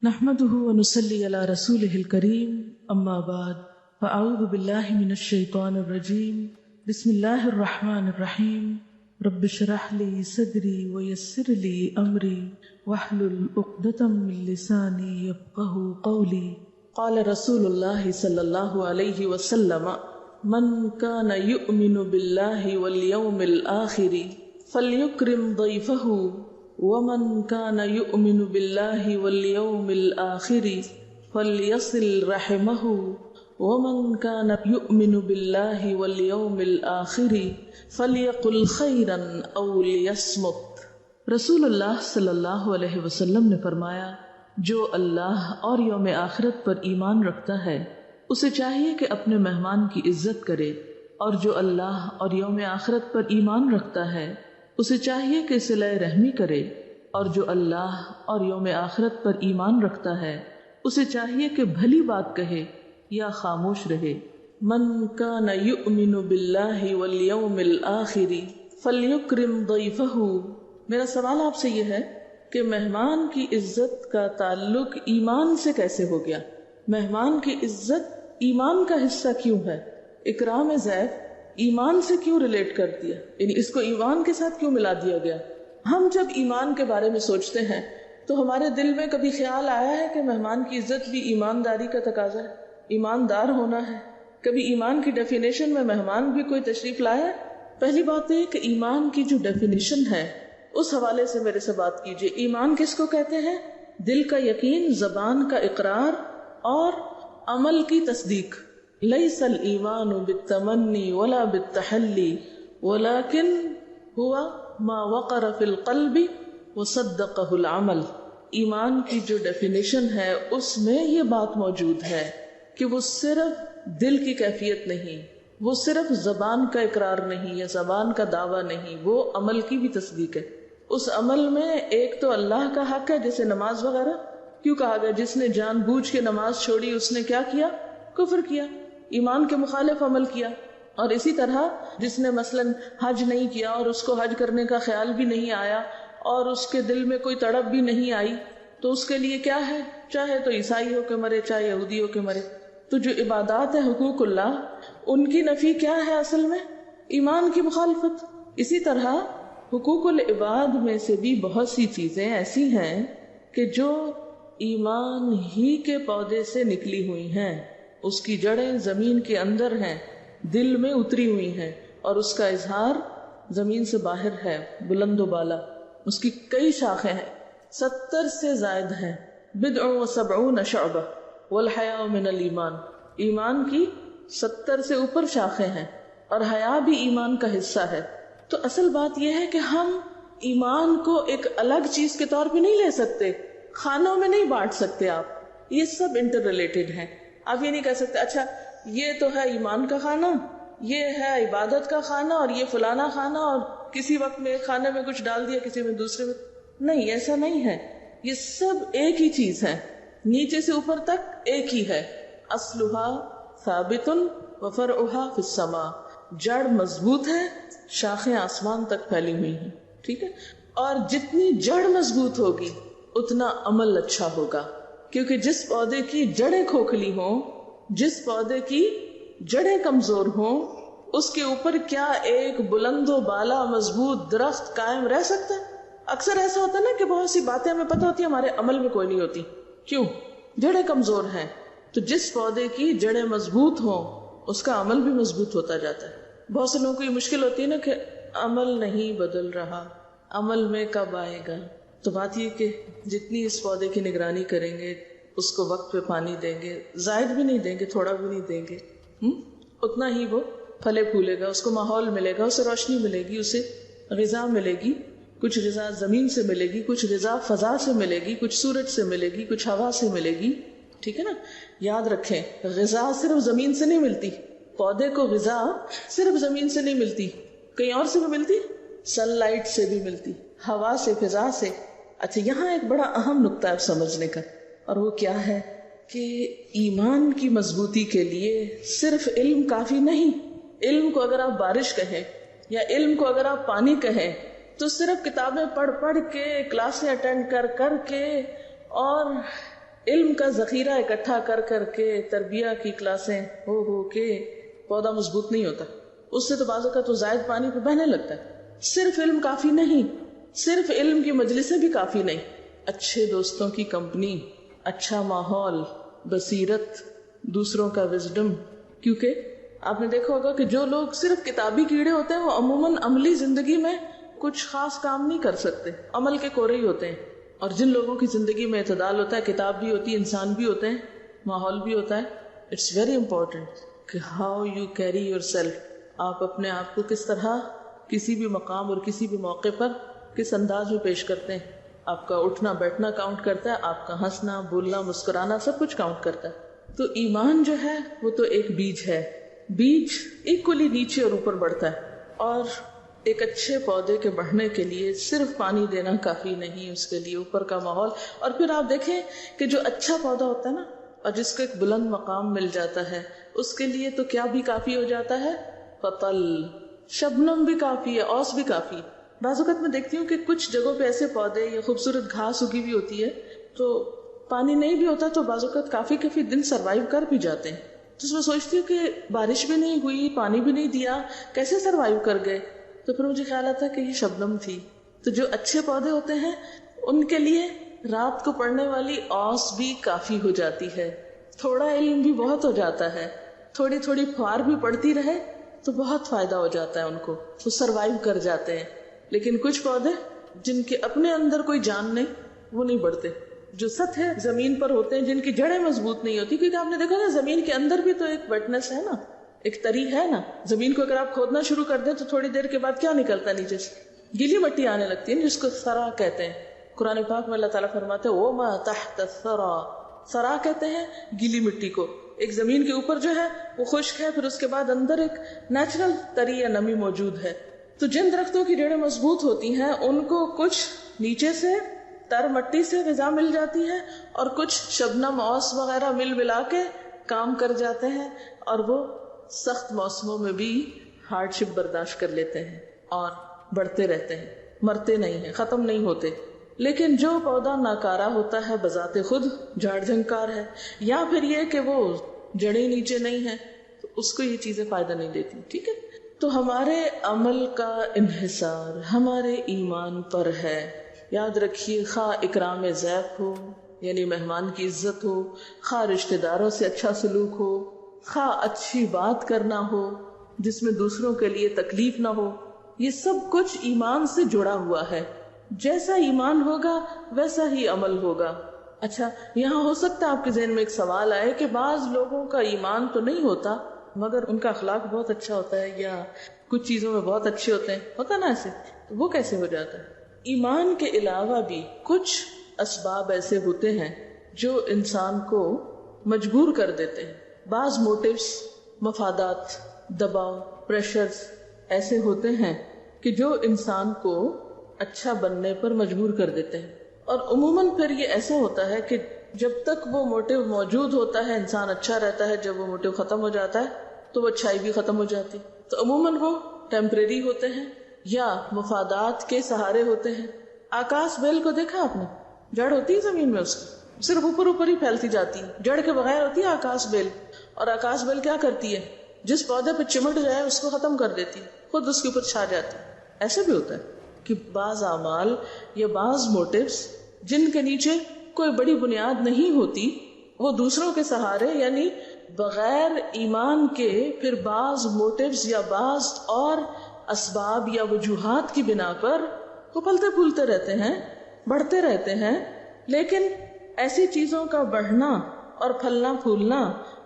نحمده ونصلي على رسوله الكريم اما بعد فاعوذ بالله من الشيطان الرجيم بسم الله الرحمن الرحيم رب اشرح لي صدري ويسر لي امري واحلل عقدة من لساني يفقهوا قولي قال رسول الله صلى الله عليه وسلم من كان يؤمن بالله واليوم الآخر فليكرم ضيفه ومن كان يؤمن بالله واليوم الآخر فليصل رحمه ومن كان يؤمن بالله واليوم الآخر فليقل خيرا أو ليصمت۔ رسول اللہ صلی اللہ علیہ وسلم نے فرمایا، جو اللہ اور یوم آخرت پر ایمان رکھتا ہے اسے چاہیے کہ اپنے مہمان کی عزت کرے، اور جو اللہ اور یوم آخرت پر ایمان رکھتا ہے اسے چاہیے کہ صلہ رحمی کرے، اور جو اللہ اور یوم آخرت پر ایمان رکھتا ہے اسے چاہیے کہ بھلی بات کہے یا خاموش رہے۔ من کان یؤمن باللہ والیوم الآخر فلیکرم ضیفہ۔ میرا سوال آپ سے یہ ہے کہ مہمان کی عزت کا تعلق ایمان سے کیسے ہو گیا؟ مہمان کی عزت ایمان کا حصہ کیوں ہے؟ اکرام ضیف ایمان سے کیوں ریلیٹ کر دیا؟ یعنی اس کو ایمان کے ساتھ کیوں ملا دیا گیا؟ ہم جب ایمان کے بارے میں سوچتے ہیں تو ہمارے دل میں کبھی خیال آیا ہے کہ مہمان کی عزت بھی ایمانداری کا تقاضا ہے، ایماندار ہونا ہے؟ کبھی ایمان کی ڈیفینیشن میں مہمان بھی کوئی تشریف لایا ہے؟ پہلی بات یہ کہ ایمان کی جو ڈیفینیشن ہے اس حوالے سے میرے سے بات کیجیے۔ ایمان کس کو کہتے ہیں؟ دل کا یقین، زبان کا اقرار اور عمل کی تصدیق۔ لیس الایمان بالتمنی ولا بالتحلی ولکن ہوا ما وقر فی القلب وصدقہ العمل۔ ایمان کی جو ڈیفینیشن ہے اس میں یہ بات موجود ہے کہ وہ صرف دل کی کیفیت نہیں، وہ صرف زبان کا اقرار نہیں یا زبان کا دعویٰ نہیں، وہ عمل کی بھی تصدیق ہے۔ اس عمل میں ایک تو اللہ کا حق ہے، جیسے نماز وغیرہ۔ کیوں کہا گیا جس نے جان بوجھ کے نماز چھوڑی اس نے کیا کیا؟ کفر کیا، ایمان کے مخالف عمل کیا۔ اور اسی طرح جس نے مثلاً حج نہیں کیا اور اس کو حج کرنے کا خیال بھی نہیں آیا اور اس کے دل میں کوئی تڑپ بھی نہیں آئی، تو اس کے لیے کیا ہے؟ چاہے تو عیسائی ہو کے مرے، چاہے یہودی ہو کے مرے۔ تو جو عبادات ہے حقوق اللہ، ان کی نفی کیا ہے اصل میں؟ ایمان کی مخالفت۔ اسی طرح حقوق العباد میں سے بھی بہت سی چیزیں ایسی ہیں کہ جو ایمان ہی کے پودے سے نکلی ہوئی ہیں، اس کی جڑیں زمین کے اندر ہیں، دل میں اتری ہوئی ہیں، اور اس کا اظہار زمین سے باہر ہے، بلند و بالا۔ اس کی کئی شاخیں ہیں، 70 سے زائد ہیں، بضع و 70 شعبہ والحیاء من الایمان۔ ایمان کی 70 سے اوپر شاخیں ہیں، اور حیا بھی ایمان کا حصہ ہے۔ تو اصل بات یہ ہے کہ ہم ایمان کو ایک الگ چیز کے طور پہ نہیں لے سکتے، خانوں میں نہیں بانٹ سکتے۔ آپ یہ سب انٹر ریلیٹڈ ہیں۔ آپ یہ نہیں کہہ سکتے اچھا یہ تو ہے ایمان کا خانہ، یہ ہے عبادت کا خانہ، اور یہ فلانا خانہ، اور کسی وقت میں ایک خانے میں کچھ ڈال دیا، کسی میں دوسرے میں۔ نہیں، ایسا نہیں ہے۔ یہ سب ایک ہی چیز ہے، نیچے سے اوپر تک ایک ہی ہے۔ اصلها ثابت وفرعها فی السماء۔ جڑ مضبوط ہے، شاخیں آسمان تک پھیلی ہوئی ہیں، ٹھیک ہے؟ اور جتنی جڑ مضبوط ہوگی اتنا عمل اچھا ہوگا، کیونکہ جس پودے کی جڑیں کھوکھلی ہوں، جس پودے کی جڑیں کمزور ہوں، اس کے اوپر کیا ایک بلند و بالا مضبوط درخت قائم رہ سکتا ہے؟ اکثر ایسا ہوتا ہے نا کہ بہت سی باتیں ہمیں پتہ ہوتی ہیں، ہمارے عمل میں کوئی نہیں ہوتی۔ کیوں؟ جڑیں کمزور ہیں۔ تو جس پودے کی جڑیں مضبوط ہوں اس کا عمل بھی مضبوط ہوتا جاتا ہے۔ بہت سے لوگوں کو یہ مشکل ہوتی ہے نا کہ عمل نہیں بدل رہا، عمل میں کب آئے گا؟ تو بات یہ کہ جتنی اس پودے کی نگرانی کریں گے، اس کو وقت پہ پانی دیں گے، زائد بھی نہیں دیں گے، تھوڑا بھی نہیں دیں گے، اتنا ہی وہ پھلے پھولے گا، اس کو ماحول ملے گا، اسے روشنی ملے گی، اسے غذا ملے گی۔ کچھ غذا زمین سے ملے گی، کچھ غذا فضا سے ملے گی، کچھ سورج سے ملے گی، کچھ ہوا سے ملے گی، ٹھیک ہے نا؟ یاد رکھیں، غذا صرف زمین سے نہیں ملتی، پودے کو غذا صرف زمین سے نہیں ملتی، کہیں اور سے بھی ملتی، سن لائٹ سے بھی ملتی، ہوا سے، فضا سے۔ اچھا، یہاں ایک بڑا اہم نقطہ ہے سمجھنے کا، اور وہ کیا ہے کہ ایمان کی مضبوطی کے لیے صرف علم کافی نہیں۔ علم کو اگر آپ بارش کہیں یا علم کو اگر آپ پانی کہیں تو صرف کتابیں پڑھ پڑھ کے، کلاسیں اٹینڈ کر کر کے اور علم کا ذخیرہ اکٹھا کر کر کے تربیہ کی کلاسیں ہو کے پودا مضبوط نہیں ہوتا. اس سے تو بعض اوقات تو زائد پانی پہ بہنے لگتا ہے. صرف علم کافی نہیں، صرف علم کی مجلسیں بھی کافی نہیں. اچھے دوستوں کی کمپنی، اچھا ماحول، بصیرت، دوسروں کا وزڈم. کیونکہ آپ نے دیکھا ہوگا کہ جو لوگ صرف کتابی کیڑے ہوتے ہیں وہ عموماً عملی زندگی میں کچھ خاص کام نہیں کر سکتے، عمل کے کورے ہی ہوتے ہیں. اور جن لوگوں کی زندگی میں اعتدال ہوتا ہے، کتاب بھی ہوتی ہے، انسان بھی ہوتے ہیں، ماحول بھی ہوتا ہے. اٹس ویری امپورٹنٹ کہ how you carry your self. آپ اپنے آپ کو کس طرح کسی بھی مقام اور کسی بھی موقع پر کس انداز میں پیش کرتے ہیں. آپ کا اٹھنا بیٹھنا کاؤنٹ کرتا ہے، آپ کا ہنسنا بولنا مسکرانا سب کچھ کاؤنٹ کرتا ہے. تو ایمان جو ہے وہ تو ایک بیج ہے. بیج ایکولی نیچے اور اوپر بڑھتا ہے، اور ایک اچھے پودے کے بڑھنے کے لیے صرف پانی دینا کافی نہیں، اس کے لیے اوپر کا ماحول. اور پھر آپ دیکھیں کہ جو اچھا پودا ہوتا ہے نا، اور جس کو ایک بلند مقام مل جاتا ہے، اس کے لیے تو کیا بھی کافی ہو جاتا ہے؟ فطل، شبنم بھی کافی ہے، اوس بھی کافی. بعض اوقات میں دیکھتی ہوں کہ کچھ جگہوں پہ ایسے پودے یا خوبصورت گھاس اگی ہوئی ہوتی ہے، تو پانی نہیں بھی ہوتا تو بعض اوقات کافی دن سروائیو کر بھی جاتے ہیں. تو اس میں سوچتی ہوں کہ بارش بھی نہیں ہوئی، پانی بھی نہیں دیا، کیسے سروائیو کر گئے؟ تو پھر مجھے خیال آتا ہے کہ یہ شبنم تھی. تو جو اچھے پودے ہوتے ہیں ان کے لیے رات کو پڑنے والی اوس بھی کافی ہو جاتی ہے. تھوڑا علم بھی بہت ہو جاتا ہے، تھوڑی تھوڑی پھوار بھی پڑتی رہے تو بہت فائدہ ہو جاتا ہے ان کو، وہ سروائیو کر جاتے ہیں. لیکن کچھ پودے جن کے اپنے اندر کوئی جان نہیں، وہ نہیں بڑھتے. جو سطح زمین پر ہوتے ہیں، جن کی جڑیں مضبوط نہیں ہوتی، کیونکہ آپ نے دیکھا نا زمین کے اندر بھی تو ایک ویٹنس ہے نا، ایک تری ہے نا. زمین کو اگر آپ کھودنا شروع کر دیں تو تھوڑی دیر کے بعد کیا نکلتا ہے نیچے سے؟ گیلی مٹی آنے لگتی ہے، جس کو سرا کہتے ہیں. قرآن پاک میں اللہ تعالیٰ فرماتے ہیں وَمَا تَحْتَ الثَّرَى، سرا کہتے ہیں گیلی مٹی کو. ایک زمین کے اوپر جو ہے وہ خشک ہے، پھر اس کے بعد اندر ایک نیچرل تری یا نمی موجود ہے. تو جن درختوں کی جڑیں مضبوط ہوتی ہیں ان کو کچھ نیچے سے تر مٹی سے غذا مل جاتی ہے، اور کچھ شبنم اوس وغیرہ ملا کے کام کر جاتے ہیں، اور وہ سخت موسموں میں بھی ہارڈ شپ برداشت کر لیتے ہیں اور بڑھتے رہتے ہیں، مرتے نہیں ہیں، ختم نہیں ہوتے. لیکن جو پودا ناکارہ ہوتا ہے بذات خود جھاڑ جھنکار ہے، یا پھر یہ کہ وہ جڑیں نیچے نہیں ہیں، تو اس کو یہ چیزیں فائدہ نہیں دیتی. ٹھیک ہے، تو ہمارے عمل کا انحصار ہمارے ایمان پر ہے. یاد رکھیے، خواہ اکرام ضیف ہو یعنی مہمان کی عزت ہو، خواہ رشتہ داروں سے اچھا سلوک ہو، خواہ اچھی بات کرنا ہو جس میں دوسروں کے لیے تکلیف نہ ہو، یہ سب کچھ ایمان سے جڑا ہوا ہے. جیسا ایمان ہوگا ویسا ہی عمل ہوگا. اچھا، یہاں ہو سکتا ہے آپ کے ذہن میں ایک سوال آئے کہ بعض لوگوں کا ایمان تو نہیں ہوتا مگر ان کا اخلاق بہت اچھا ہوتا ہے، یا کچھ چیزوں میں بہت اچھے ہوتے ہیں، ہوتا نا ایسے، تو وہ کیسے ہو جاتا ہے؟ ایمان کے علاوہ بھی کچھ اسباب ایسے ہوتے ہیں جو انسان کو مجبور کر دیتے ہیں. بعض موٹیوز، مفادات، دباؤ، پریشرز ایسے ہوتے ہیں کہ جو انسان کو اچھا بننے پر مجبور کر دیتے ہیں. اور عموماً پھر یہ ایسا ہوتا ہے کہ جب تک وہ موٹیو موجود ہوتا ہے انسان اچھا رہتا ہے، جب وہ موٹیو ختم ہو جاتا ہے تو وہ اچھائی بھی ختم ہو جاتی. تو عموماً وہ ٹیمپریری ہوتے ہیں یا مفادات کے سہارے ہوتے ہیں. آکاش بیل کو دیکھا آپ نے؟ جڑ ہوتی ہے زمین میں، اس کی صرف اوپر ہی پھیلتی جاتی ہے، جڑ کے بغیر ہوتی ہے آکاش بیل. اور آکاش بیل کیا کرتی ہے؟ جس پودے پہ چمٹ جائے اس کو ختم کر دیتی، خود اس کے اوپر چھا جاتی. ایسے بھی ہوتا ہے کہ بعض اعمال یا بعض موٹیوز جن کے نیچے کوئی بڑی بنیاد نہیں ہوتی، وہ دوسروں کے سہارے یعنی بغیر ایمان کے پھر بعض موٹیوز یا بعض اور اسباب یا وجوہات کی بنا پر وہ پلتے پھولتے رہتے ہیں، بڑھتے رہتے ہیں. لیکن ایسی چیزوں کا بڑھنا اور پھلنا پھولنا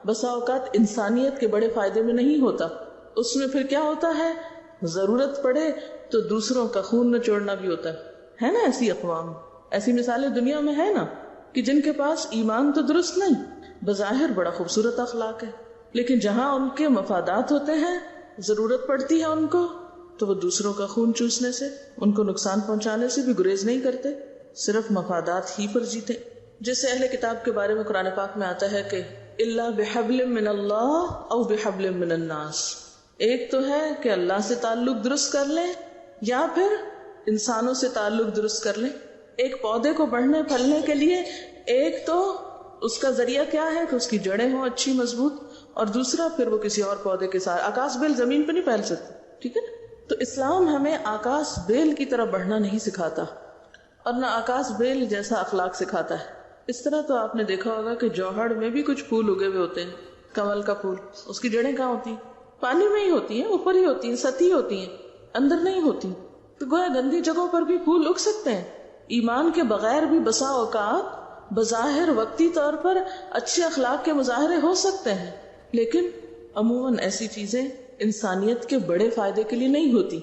بسا اوقات انسانیت کے بڑے فائدے میں نہیں ہوتا. اس میں پھر کیا ہوتا ہے؟ ضرورت پڑے تو دوسروں کا خون نچوڑنا بھی ہوتا ہے نا. ایسی اقوام، ایسی مثالیں دنیا میں ہے نا، کہ جن کے پاس ایمان تو درست نہیں، بظاہر بڑا خوبصورت اخلاق ہے، لیکن جہاں ان کے مفادات ہوتے ہیں، ضرورت پڑتی ہے ان کو، تو وہ دوسروں کا خون چوسنے سے، ان کو نقصان پہنچانے سے بھی گریز نہیں کرتے، صرف مفادات ہی پر جیتے. جیسے اہل کتاب کے بارے میں قرآن پاک میں آتا ہے کہ الا بحبل من اللہ او بحبل من الناس. ایک تو ہے کہ اللہ سے تعلق درست کر لیں یا پھر انسانوں سے تعلق درست کر لیں. ایک پودے کو بڑھنے پھلنے کے لیے ایک تو اس کا ذریعہ کیا ہے کہ اس کی جڑیں ہوں اچھی مضبوط، اور دوسرا پھر وہ کسی اور پودے کے ساتھ، آکاش بیل زمین پہ نہیں پھیل سکتی، ٹھیک ہے نا؟ تو اسلام ہمیں آکاش بیل کی طرح بڑھنا نہیں سکھاتا، اور نہ آکاش بیل جیسا اخلاق سکھاتا ہے۔ اس طرح تو آپ نے دیکھا ہوگا کہ جوہڑ میں بھی کچھ پھول اگے ہوئے ہوتے ہیں، کمل کا پھول، اس کی جڑیں کہاں ہوتی ہیں؟ پانی میں ہی ہوتی ہیں، اوپر ہی ہوتی ہیں، سطحی ہوتی ہیں، اندر نہیں ہوتی۔ تو گویا گندی جگہوں پر بھی پھول اگ سکتے ہیں۔ ایمان کے بغیر بھی بسا اوقات بظاہر وقتی طور پر اچھے اخلاق کے مظاہرے ہو سکتے ہیں، لیکن عموماً ایسی چیزیں انسانیت کے بڑے فائدے کے لیے نہیں ہوتی۔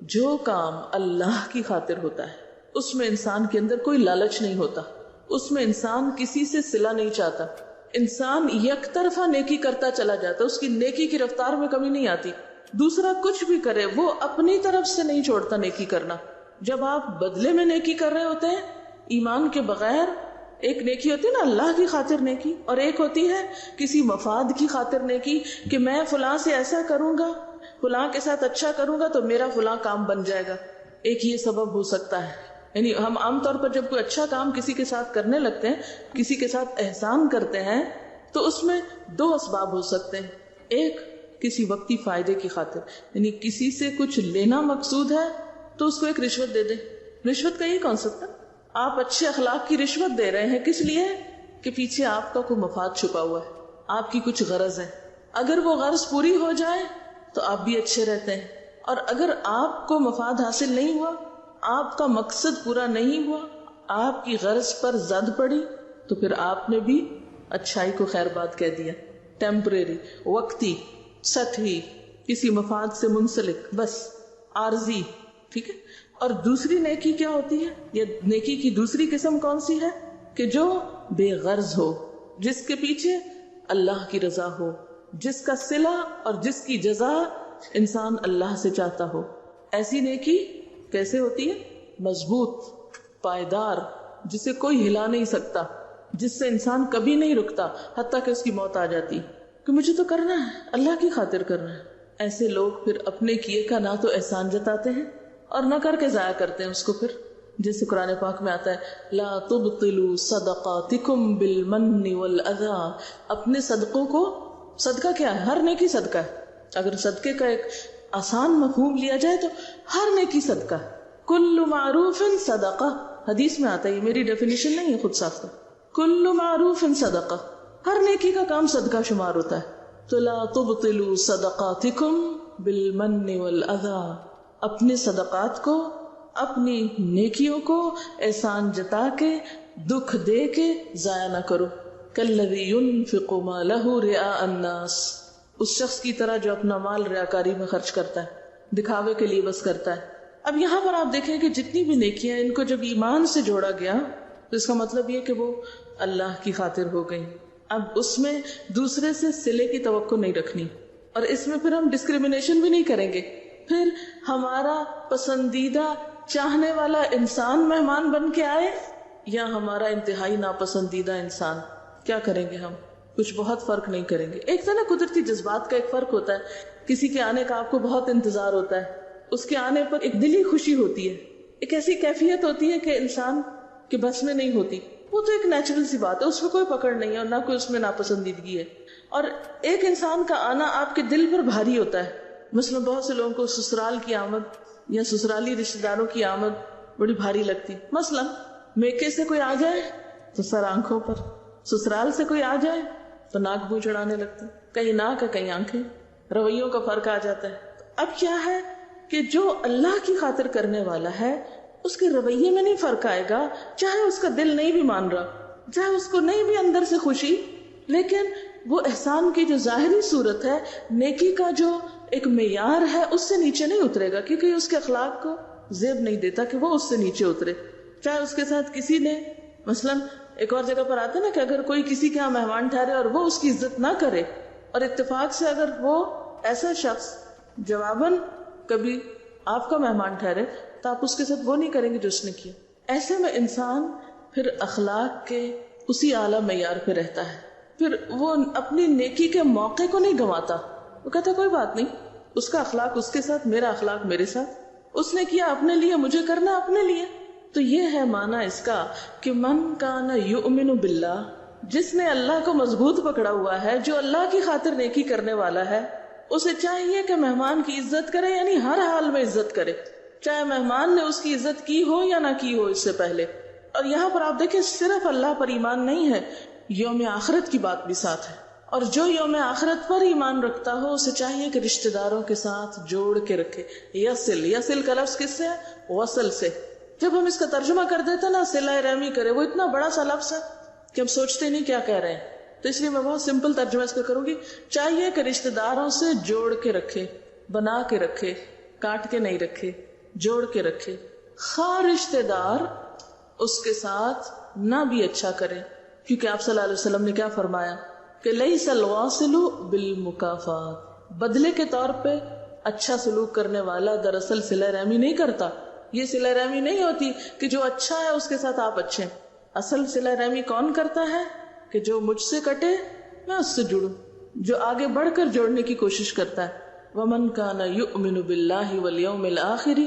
جو کام اللہ کی خاطر ہوتا ہے اس میں انسان کے اندر کوئی لالچ نہیں ہوتا، اس میں انسان کسی سے صلہ نہیں چاہتا، انسان یک طرفہ نیکی کرتا چلا جاتا، اس کی نیکی کی رفتار میں کمی نہیں آتی۔ دوسرا کچھ بھی کرے وہ اپنی طرف سے نہیں چھوڑتا نیکی کرنا۔ جب آپ بدلے میں نیکی کر رہے ہوتے ہیں ایمان کے بغیر، ایک نیکی ہوتی ہے نا اللہ کی خاطر نیکی، اور ایک ہوتی ہے کسی مفاد کی خاطر نیکی، کہ میں فلاں سے ایسا کروں گا، فلاں کے ساتھ اچھا کروں گا تو میرا فلاں کام بن جائے گا۔ ایک یہ سبب ہو سکتا ہے، یعنی ہم عام طور پر جب کوئی اچھا کام کسی کے ساتھ کرنے لگتے ہیں، کسی کے ساتھ احسان کرتے ہیں، تو اس میں دو اسباب ہو سکتے ہیں۔ ایک کسی وقتی فائدے کی خاطر، یعنی کسی سے کچھ لینا مقصود ہے تو اس کو ایک رشوت دے دیں۔ رشوت کا یہ کانسیپٹ ہے، آپ اچھے اخلاق کی رشوت دے رہے ہیں، کس لیے؟ کہ پیچھے آپ کا کوئی مفاد چھپا ہوا ہے، آپ کی کچھ غرض ہے۔ اگر وہ غرض پوری ہو جائے تو آپ بھی اچھے رہتے ہیں، اور اگر آپ کو مفاد حاصل نہیں ہوا، آپ کا مقصد پورا نہیں ہوا، آپ کی غرض پر زد پڑی، تو پھر آپ نے بھی اچھائی کو خیر بات کہہ دیا۔ ٹیمپریری، وقتی، سطحی، کسی مفاد سے منسلک، بس عارضی، ٹھیک ہے۔ اور دوسری نیکی کیا ہوتی ہے، یا نیکی کی دوسری قسم کون سی ہے؟ کہ جو بے غرض ہو، جس کے پیچھے اللہ کی رضا ہو، جس کا صلہ اور جس کی جزا انسان اللہ سے چاہتا ہو۔ ایسی نیکی کیسے ہوتی ہے؟ مضبوط، پائیدار، جسے کوئی ہلا نہیں سکتا، جس سے انسان کبھی نہیں رکتا حتیٰ کہ اس کی موت آ جاتی، کہ مجھے تو کرنا ہے، اللہ کی خاطر کرنا ہے۔ ایسے لوگ پھر اپنے کیے کا نہ تو احسان جتاتے ہیں اور نہ کر کے ضائع کرتے ہیں اس کو۔ پھر جیسے قرآن پاک میں آتا ہے، لا تبطلوا صدقاتکم بالمن والاذی، اپنے صدقوں کو، صدقہ کیا ہے؟ ہر نیکی صدقہ ہے۔ اگر صدقے کا ایک آسان مفہوم لیا جائے تو ہر نیکی صدقہ ہے۔ کل معروف صدقہ، حدیث میں آتا ہے، یہ میری ڈیفینیشن نہیں ہے، خود ساختہ۔ کل معروف صدقہ، ہر نیکی کا کام صدقہ شمار ہوتا ہے۔ تو لا تبطلوا صدقاتکم بالمن والاذی، اپنے صدقات کو، اپنی نیکیوں کو احسان جتا کے، دکھ دے کے ضائع نہ کرو۔ کالذی ينفق مالہ رئاء الناس، اس شخص کی طرح جو اپنا مال ریاکاری میں خرچ کرتا ہے، دکھاوے کے لیے بس کرتا ہے۔ اب یہاں پر آپ دیکھیں کہ جتنی بھی نیکیاں، ان کو جب ایمان سے جوڑا گیا تو اس کا مطلب یہ کہ وہ اللہ کی خاطر ہو گئی۔ اب اس میں دوسرے سے صلے کی توقع نہیں رکھنی، اور اس میں پھر ہم ڈسکریمنیشن بھی نہیں کریں گے۔ پھر ہمارا پسندیدہ چاہنے والا انسان مہمان بن کے آئے یا ہمارا انتہائی ناپسندیدہ انسان، کیا کریں گے ہم؟ کچھ بہت فرق نہیں کریں گے۔ ایک تو نا قدرتی جذبات کا ایک فرق ہوتا ہے، کسی کے آنے کا آپ کو بہت انتظار ہوتا ہے، اس کے آنے پر ایک دلی خوشی ہوتی ہے، ایک ایسی کیفیت ہوتی ہے کہ انسان کے بس میں نہیں ہوتی، وہ تو ایک نیچرل سی بات ہے، اس میں کوئی پکڑ نہیں ہے اور نہ کوئی اس میں ناپسندیدگی ہے۔ اور ایک انسان کا آنا آپ کے دل پر بھاری ہوتا ہے۔ مثلا بہت سے لوگوں کو سسرال کی آمد یا سسرالی رشتہ داروں کی آمد بڑی بھاری لگتی۔ مثلا میکے سے کوئی آ جائے تو سر آنکھوں پر، سسرال سے کوئی آ جائے تو ناک منہ چڑھانے لگتے، کہیں ناک ہے کہیں آنکھیں، رویوں کا فرق آ جاتا ہے۔ اب کیا ہے کہ جو اللہ کی خاطر کرنے والا ہے اس کے رویے میں نہیں فرق آئے گا، چاہے اس کا دل نہیں بھی مان رہا، چاہے اس کو نہیں بھی اندر سے خوشی، لیکن وہ احسان کی جو ظاہری صورت ہے، نیکی کا جو ایک معیار ہے، اس سے نیچے نہیں اترے گا، کیونکہ اس کے اخلاق کو زیب نہیں دیتا کہ وہ اس سے نیچے اترے۔ چاہے اس کے ساتھ کسی نے، مثلا ایک اور جگہ پر آتا ہے نا کہ اگر کوئی کسی کے یہاں مہمان ٹھہرے اور وہ اس کی عزت نہ کرے، اور اتفاق سے اگر وہ ایسا شخص جواباً کبھی آپ کا مہمان ٹھہرے تو آپ اس کے ساتھ وہ نہیں کریں گے جو اس نے کیا۔ ایسے میں انسان پھر اخلاق کے اسی اعلیٰ معیار پہ رہتا ہے، پھر وہ اپنی نیکی کے موقع کو نہیں گنواتا، وہ کہتا کوئی بات نہیں، اس کا اخلاق اس کے ساتھ، میرا اخلاق میرے ساتھ، اس نے کیا اپنے لیے، مجھے کرنا اپنے لیے۔ تو یہ ہے معنی اس کا کہ من کان یؤمن باللہ، جس نے اللہ کو مضبوط پکڑا ہوا ہے، جو اللہ کی خاطر نیکی کرنے والا ہے، اسے چاہیے کہ مہمان کی عزت کرے، یعنی ہر حال میں عزت کرے، چاہے مہمان نے اس کی عزت کی ہو یا نہ کی ہو اس سے پہلے۔ اور یہاں پر آپ دیکھیں صرف اللہ پر ایمان نہیں ہے، یوم آخرت کی بات بھی ساتھ ہے، اور جو یوم آخرت پر ایمان رکھتا ہو اسے چاہیے کہ رشتہ داروں کے ساتھ جوڑ کے رکھے۔ یصل کا لفظ کس سے ہے؟ وصل سے۔ جب ہم اس کا ترجمہ کر دیتے نا صلہ رحمی کرے، وہ اتنا بڑا سا لفظ ہے کہ ہم سوچتے نہیں کیا کہہ رہے ہیں، تو اس لیے میں بہت سمپل ترجمہ اس کا کروں گی۔ چاہیے کہ رشتہ داروں سے جوڑ کے رکھے، بنا کے رکھے، کاٹ کے نہیں رکھے، جوڑ کے رکھے۔ خواہ رشتہ دار اس کے ساتھ نہ بھی اچھا کرے، کیونکہ آپ صلی اللہ علیہ وسلم نے کیا فرمایا کہ لیس الواصل بالمکافات، بدلے کے طور پہ اچھا سلوک کرنے والا دراصل صلہ رحمی نہیں کرتا۔ یہ صلہ رحمی نہیں ہوتی کہ جو اچھا ہے اس کے ساتھ آپ اچھے ہیں۔ اصل صلہ رحمی کون کرتا ہے کہ جو مجھ سے کٹے میں اس سے جڑوں، جو آگے بڑھ کر جوڑنے کی کوشش کرتا ہے۔ وَمَنْ كَانَ يُؤْمِنُ بِاللَّهِ وَالْيَوْمِ الْآخِرِ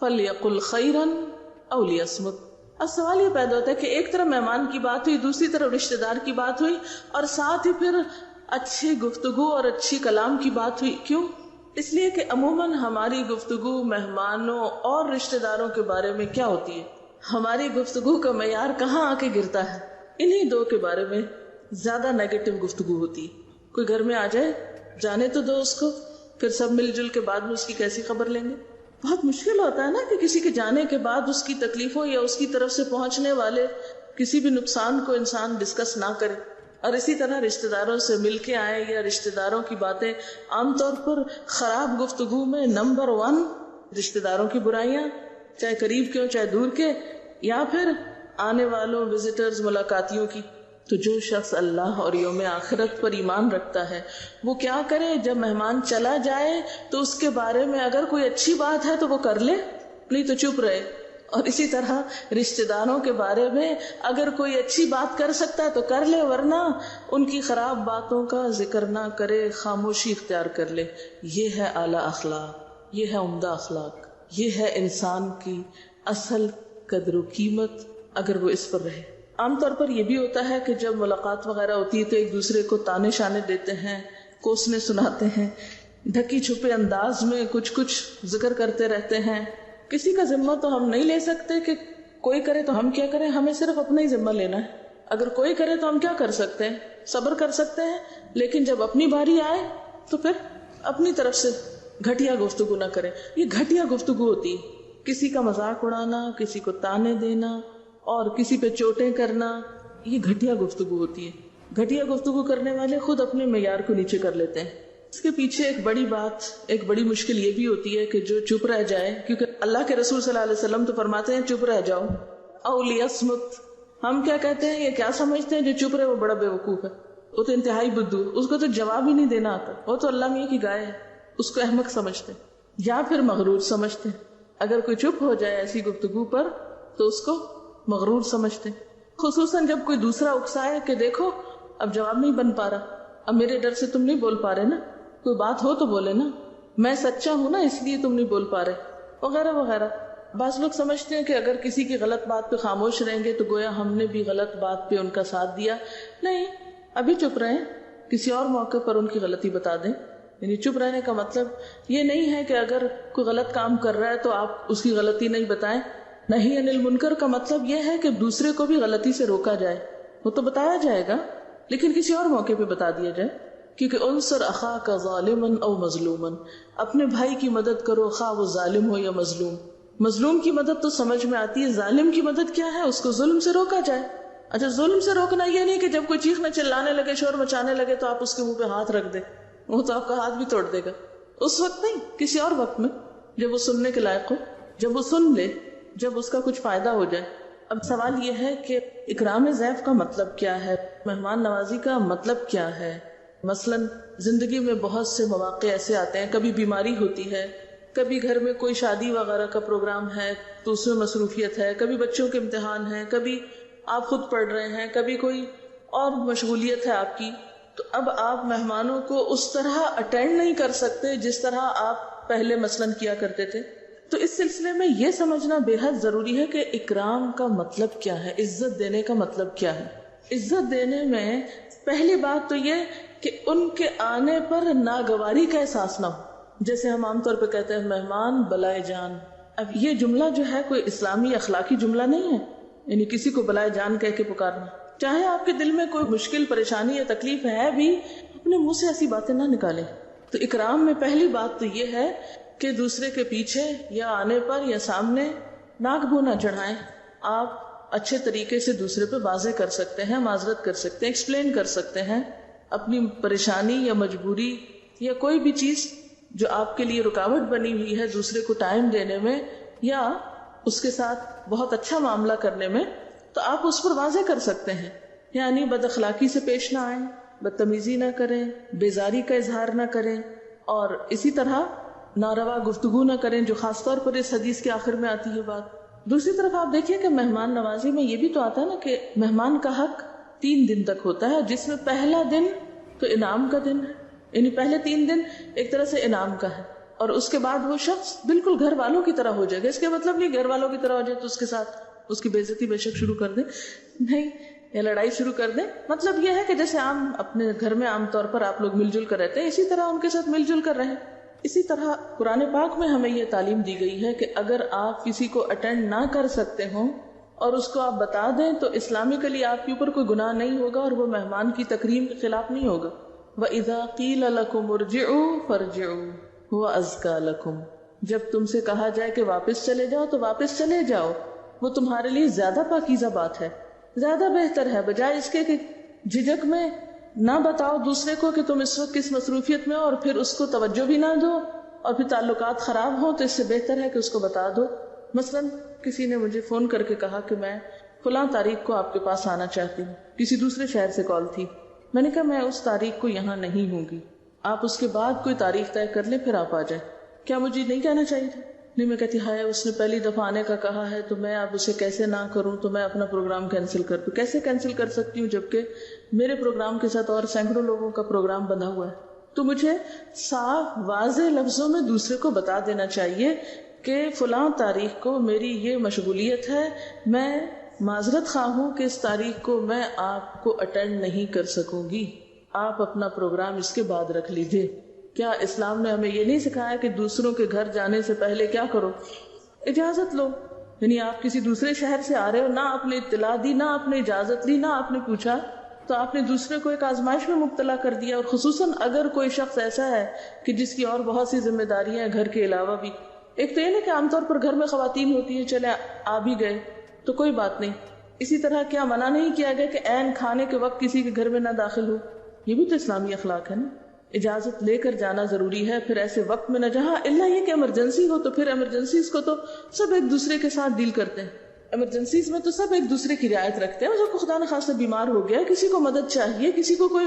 فَلْيَقُلْ خَيْرًا أَوْ لِيَصْمُتْ۔ اب سوال یہ پیدا ہوتا ہے کہ ایک طرف مہمان کی بات ہوئی، دوسری طرف رشتہ دار کی بات ہوئی، اور ساتھ ہی پھر اچھی گفتگو اور اچھی کلام کی بات ہوئی۔ کیوں؟ اس لیے کہ عموماً ہماری گفتگو مہمانوں اور رشتہ داروں کے بارے میں کیا ہوتی ہے؟ ہماری گفتگو کا معیار کہاں آ کے گرتا ہے؟ انہی دو کے بارے میں زیادہ نیگیٹو گفتگو ہوتی ہے۔ کوئی گھر میں آ جائے، جانے تو دو اس کو، پھر سب مل جل کے بعد میں اس کی کیسی خبر لیں گے؟ بہت مشکل ہوتا ہے نا کہ کسی کے جانے کے بعد اس کی تکلیفوں یا اس کی طرف سے پہنچنے والے کسی بھی نقصان کو انسان ڈسکس نہ کرے۔ اور اسی طرح رشتہ داروں سے مل کے آئے یا رشتہ داروں کی باتیں، عام طور پر خراب گفتگو میں نمبر 1 رشتہ داروں کی برائیاں، چاہے قریب کے ہوں چاہے دور کے، یا پھر آنے والوں وزٹرز ملاقاتیوں کی۔ تو جو شخص اللہ اور یوم آخرت پر ایمان رکھتا ہے وہ کیا کرے؟ جب مہمان چلا جائے تو اس کے بارے میں اگر کوئی اچھی بات ہے تو وہ کر لے، نہیں تو چپ رہے۔ اور اسی طرح رشتہ داروں کے بارے میں اگر کوئی اچھی بات کر سکتا ہے تو کر لے، ورنہ ان کی خراب باتوں کا ذکر نہ کرے، خاموشی اختیار کر لے۔ یہ ہے اعلیٰ اخلاق، یہ ہے عمدہ اخلاق، یہ ہے انسان کی اصل قدر و قیمت اگر وہ اس پر رہے۔ عام طور پر یہ بھی ہوتا ہے کہ جب ملاقات وغیرہ ہوتی ہے تو ایک دوسرے کو تانے شانے دیتے ہیں، کوسنے سناتے ہیں، ڈھکی چھپے انداز میں کچھ ذکر کرتے رہتے ہیں۔ کسی کا ذمہ تو ہم نہیں لے سکتے کہ کوئی کرے تو ہم کیا کریں، ہمیں صرف اپنا ہی ذمہ لینا ہے۔ اگر کوئی کرے تو ہم کیا کر سکتے ہیں؟ صبر کر سکتے ہیں، لیکن جب اپنی باری آئے تو پھر اپنی طرف سے گھٹیا گفتگو نہ کریں۔ یہ گھٹیا گفتگو ہوتی ہے، کسی کا مذاق اڑانا، کسی کو تانے دینا اور کسی پہ چوٹیں کرنا، یہ گھٹیا گفتگو ہوتی ہے۔ گھٹیا گفتگو کرنے والے خود اپنے معیار کو نیچے کر لیتے ہیں۔ اس کے پیچھے ایک بڑی بات، ایک بڑی مشکل یہ بھی ہوتی ہے کہ جو چپ رہ جائے، کیونکہ اللہ کے رسول صلی اللہ علیہ وسلم تو فرماتے ہیں چپ رہ جاؤ، او لیصمت۔ ہم کیا کہتے ہیں، یہ کیا سمجھتے ہیں جو چپ رہے وہ بڑا بے وقوف ہے، وہ تو انتہائی بدو، اس کو تو جواب ہی نہیں دینا آتا، وہ تو اللہ میاں کی گائے ہے، اس کو احمق سمجھتے ہیں یا پھر مغرور سمجھتے ہیں۔ اگر کوئی چپ ہو جائے ایسی گفتگو پر تو اس کو مغرور سمجھتے ہیں، خصوصاً جب کوئی دوسرا اکسائے کہ دیکھو اب جواب نہیں بن پا رہا، اب میرے ڈر سے تم نہیں بول پا رہے نا، کوئی بات ہو تو بولے نا، میں سچا ہوں نا اس لیے تم نہیں بول پا رہے، وغیرہ وغیرہ۔ بعض لوگ سمجھتے ہیں کہ اگر کسی کی غلط بات پہ خاموش رہیں گے تو گویا ہم نے بھی غلط بات پہ ان کا ساتھ دیا۔ نہیں، ابھی چپ رہیں، کسی اور موقع پر ان کی غلطی بتا دیں۔ یعنی چپ رہنے کا مطلب یہ نہیں ہے کہ اگر کوئی غلط کام کر رہا ہے تو آپ اس کی غلطی نہیں بتائیں۔ نہی عن المنکر کا مطلب یہ ہے کہ دوسرے کو بھی غلطی سے روکا جائے، وہ تو بتایا جائے گا لیکن کسی اور موقع پہ بتا دیا جائے، کیونکہ انصر اخاک ظالما او مظلوما، اپنے بھائی کی مدد کرو خواہ وہ ظالم ہو یا مظلوم۔ مظلوم کی مدد تو سمجھ میں آتی ہے، ظالم کی مدد کیا ہے؟ اس کو ظلم سے روکا جائے۔ اچھا، ظلم سے روکنا یہ نہیں کہ جب کوئی چیخنے چلانے لگے، شور مچانے لگے تو آپ اس کے منہ پہ ہاتھ رکھ دیں، وہ تو آپ کا ہاتھ بھی توڑ دے گا۔ اس وقت نہیں، کسی اور وقت میں جب وہ سننے کے لائق ہو، جب وہ سن لے، جب اس کا کچھ فائدہ ہو جائے۔ اب سوال یہ ہے کہ اکرام ضیف کا مطلب کیا ہے، مہمان نوازی کا مطلب کیا ہے؟ مثلا زندگی میں بہت سے مواقع ایسے آتے ہیں، کبھی بیماری ہوتی ہے، کبھی گھر میں کوئی شادی وغیرہ کا پروگرام ہے تو اس میں مصروفیت ہے، کبھی بچوں کے امتحان ہیں، کبھی آپ خود پڑھ رہے ہیں، کبھی کوئی اور مشغولیت ہے آپ کی، تو اب آپ مہمانوں کو اس طرح اٹینڈ نہیں کر سکتے جس طرح آپ پہلے مثلا کیا کرتے تھے۔ تو اس سلسلے میں یہ سمجھنا بے حد ضروری ہے کہ اکرام کا مطلب کیا ہے، عزت دینے کا مطلب کیا ہے۔ عزت دینے میں پہلی بات تو یہ کہ ان کے آنے پر ناگواری کا احساس نہ ہو. جیسے ہم عام طور پہ کہتے ہیں مہمان بلائے جان. اب یہ جملہ جو ہے کوئی اسلامی اخلاقی جملہ نہیں ہے، یعنی کسی کو بلائے جان کہہ کے پکارنا. چاہے آپ کے دل میں کوئی مشکل پریشانی یا تکلیف ہے بھی، اپنے منہ سے ایسی باتیں نہ نکالیں. تو اکرام میں پہلی بات تو یہ ہے کہ دوسرے کے پیچھے یا آنے پر یا سامنے ناک بو نہ چڑھائیں. آپ اچھے طریقے سے دوسرے پہ واضح کر سکتے ہیں، معذرت کر سکتے ہیں، ایکسپلین کر سکتے ہیں اپنی پریشانی یا مجبوری یا کوئی بھی چیز جو آپ کے لیے رکاوٹ بنی ہوئی ہے دوسرے کو ٹائم دینے میں یا اس کے ساتھ بہت اچھا معاملہ کرنے میں، تو آپ اس پر واضح کر سکتے ہیں. یعنی بد اخلاقی سے پیش نہ آئیں، بدتمیزی نہ کریں، بیزاری کا اظہار نہ کریں، اور اسی طرح ناروا گفتگو نہ کریں، جو خاص طور پر اس حدیث کے آخر میں آتی ہے بات. دوسری طرف آپ دیکھیں کہ مہمان نوازی میں یہ بھی تو آتا ہے نا کہ مہمان کا حق 3 دن تک ہوتا ہے، جس میں پہلا دن تو انعام کا دن ہے، یعنی پہلے 3 دن ایک طرح سے انعام کا ہے، اور اس کے بعد وہ شخص بالکل گھر والوں کی طرح ہو جائے گا. اس کے مطلب نہیں گھر والوں کی طرح ہو جائے تو اس کے ساتھ اس کی بے عزتی بے شک شروع کر دیں، نہیں، یا لڑائی شروع کر دیں. مطلب یہ ہے کہ جیسے عام اپنے گھر میں عام طور پر آپ لوگ مل جل کر رہتے ہیں، اسی طرح ان کے ساتھ مل جل کر رہیں. اسی طرح قرآن پاک میں ہمیں یہ تعلیم دی گئی ہے کہ اگر آپ کسی کو اٹینڈ نہ کر سکتے ہوں اور اس کو آپ بتا دیں تو اسلامکلی آپ کے اوپر کوئی گناہ نہیں ہوگا اور وہ مہمان کی تکریم کے خلاف نہیں ہوگا. وَإِذَا قِيلَ لَكُمُ ارْجِعُوا فَارْجِعُوا هُوَ أَزْكَىٰ لَكُمْ. جب تم سے کہا جائے کہ واپس چلے جاؤ تو واپس چلے جاؤ، وہ تمہارے لیے زیادہ پاکیزہ بات ہے، زیادہ بہتر ہے، بجائے اس کے کہ جھجک میں نہ بتاؤ دوسرے کو کہ تم اس وقت کس مصروفیت میں ہو اور پھر اس کو توجہ بھی نہ دو اور پھر تعلقات خراب ہوں. تو اس سے بہتر ہے کہ اس کو بتا دو. مثلا کسی نے مجھے فون کر کے کہا کہ میں فلاں تاریخ کو آپ کے پاس آنا چاہتی ہوں، کسی دوسرے شہر سے کال تھی. میں نے کہا میں اس تاریخ کو یہاں نہیں ہوں گی، آپ اس کے بعد کوئی تاریخ طے کر لیں پھر آپ آ جائیں. کیا مجھے نہیں کہنا چاہیے تھا؟ نہیں. میں کہتی ہائے اس نے پہلی دفعہ آنے کا کہا ہے تو میں اب اسے کیسے نہ کروں، تو میں اپنا پروگرام کینسل کر دوں. کیسے کینسل کر سکتی ہوں جبکہ میرے پروگرام کے ساتھ اور سینکڑوں لوگوں کا پروگرام بندھا ہوا ہے. تو مجھے صاف واضح لفظوں میں دوسرے کو بتا دینا چاہیے کہ فلاں تاریخ کو میری یہ مشغولیت ہے، میں معذرت خواہ ہوں کہ اس تاریخ کو میں آپ کو اٹینڈ نہیں کر سکوں گی، آپ اپنا پروگرام اس کے بعد رکھ لیجیے. کیا اسلام نے ہمیں یہ نہیں سکھایا کہ دوسروں کے گھر جانے سے پہلے کیا کرو؟ اجازت لو. یعنی آپ کسی دوسرے شہر سے آ رہے ہو، نہ آپ نے اطلاع دی، نہ آپ نے اجازت لی، نہ آپ نے پوچھا، تو آپ نے دوسرے کو ایک آزمائش میں مبتلا کر دیا. اور خصوصاً اگر کوئی شخص ایسا ہے کہ جس کی اور بہت سی ذمہ داریاں ہیں گھر کے علاوہ بھی. ایک تو یہ نہیں کہ عام طور پر گھر میں خواتین ہوتی ہیں، چلے آ بھی گئے تو کوئی بات نہیں. اسی طرح کیا منع نہیں کیا گیا کہ عین کھانے کے وقت کسی کے گھر میں نہ داخل ہو؟ یہ بھی تو اسلامی اخلاق ہے نا. اجازت لے کر جانا ضروری ہے. پھر ایسے وقت میں نہ جہاں اللہ یہ کہ ایمرجنسی ہو، تو پھر ایمرجنسیز کو تو سب ایک دوسرے کے ساتھ ڈیل کرتے ہیں. ایمرجنسیز میں تو سب ایک دوسرے کی رعایت رکھتے ہیں. جو کو خدا نخواستہ بیمار ہو گیا، کسی کو مدد چاہیے، کسی کو کوئی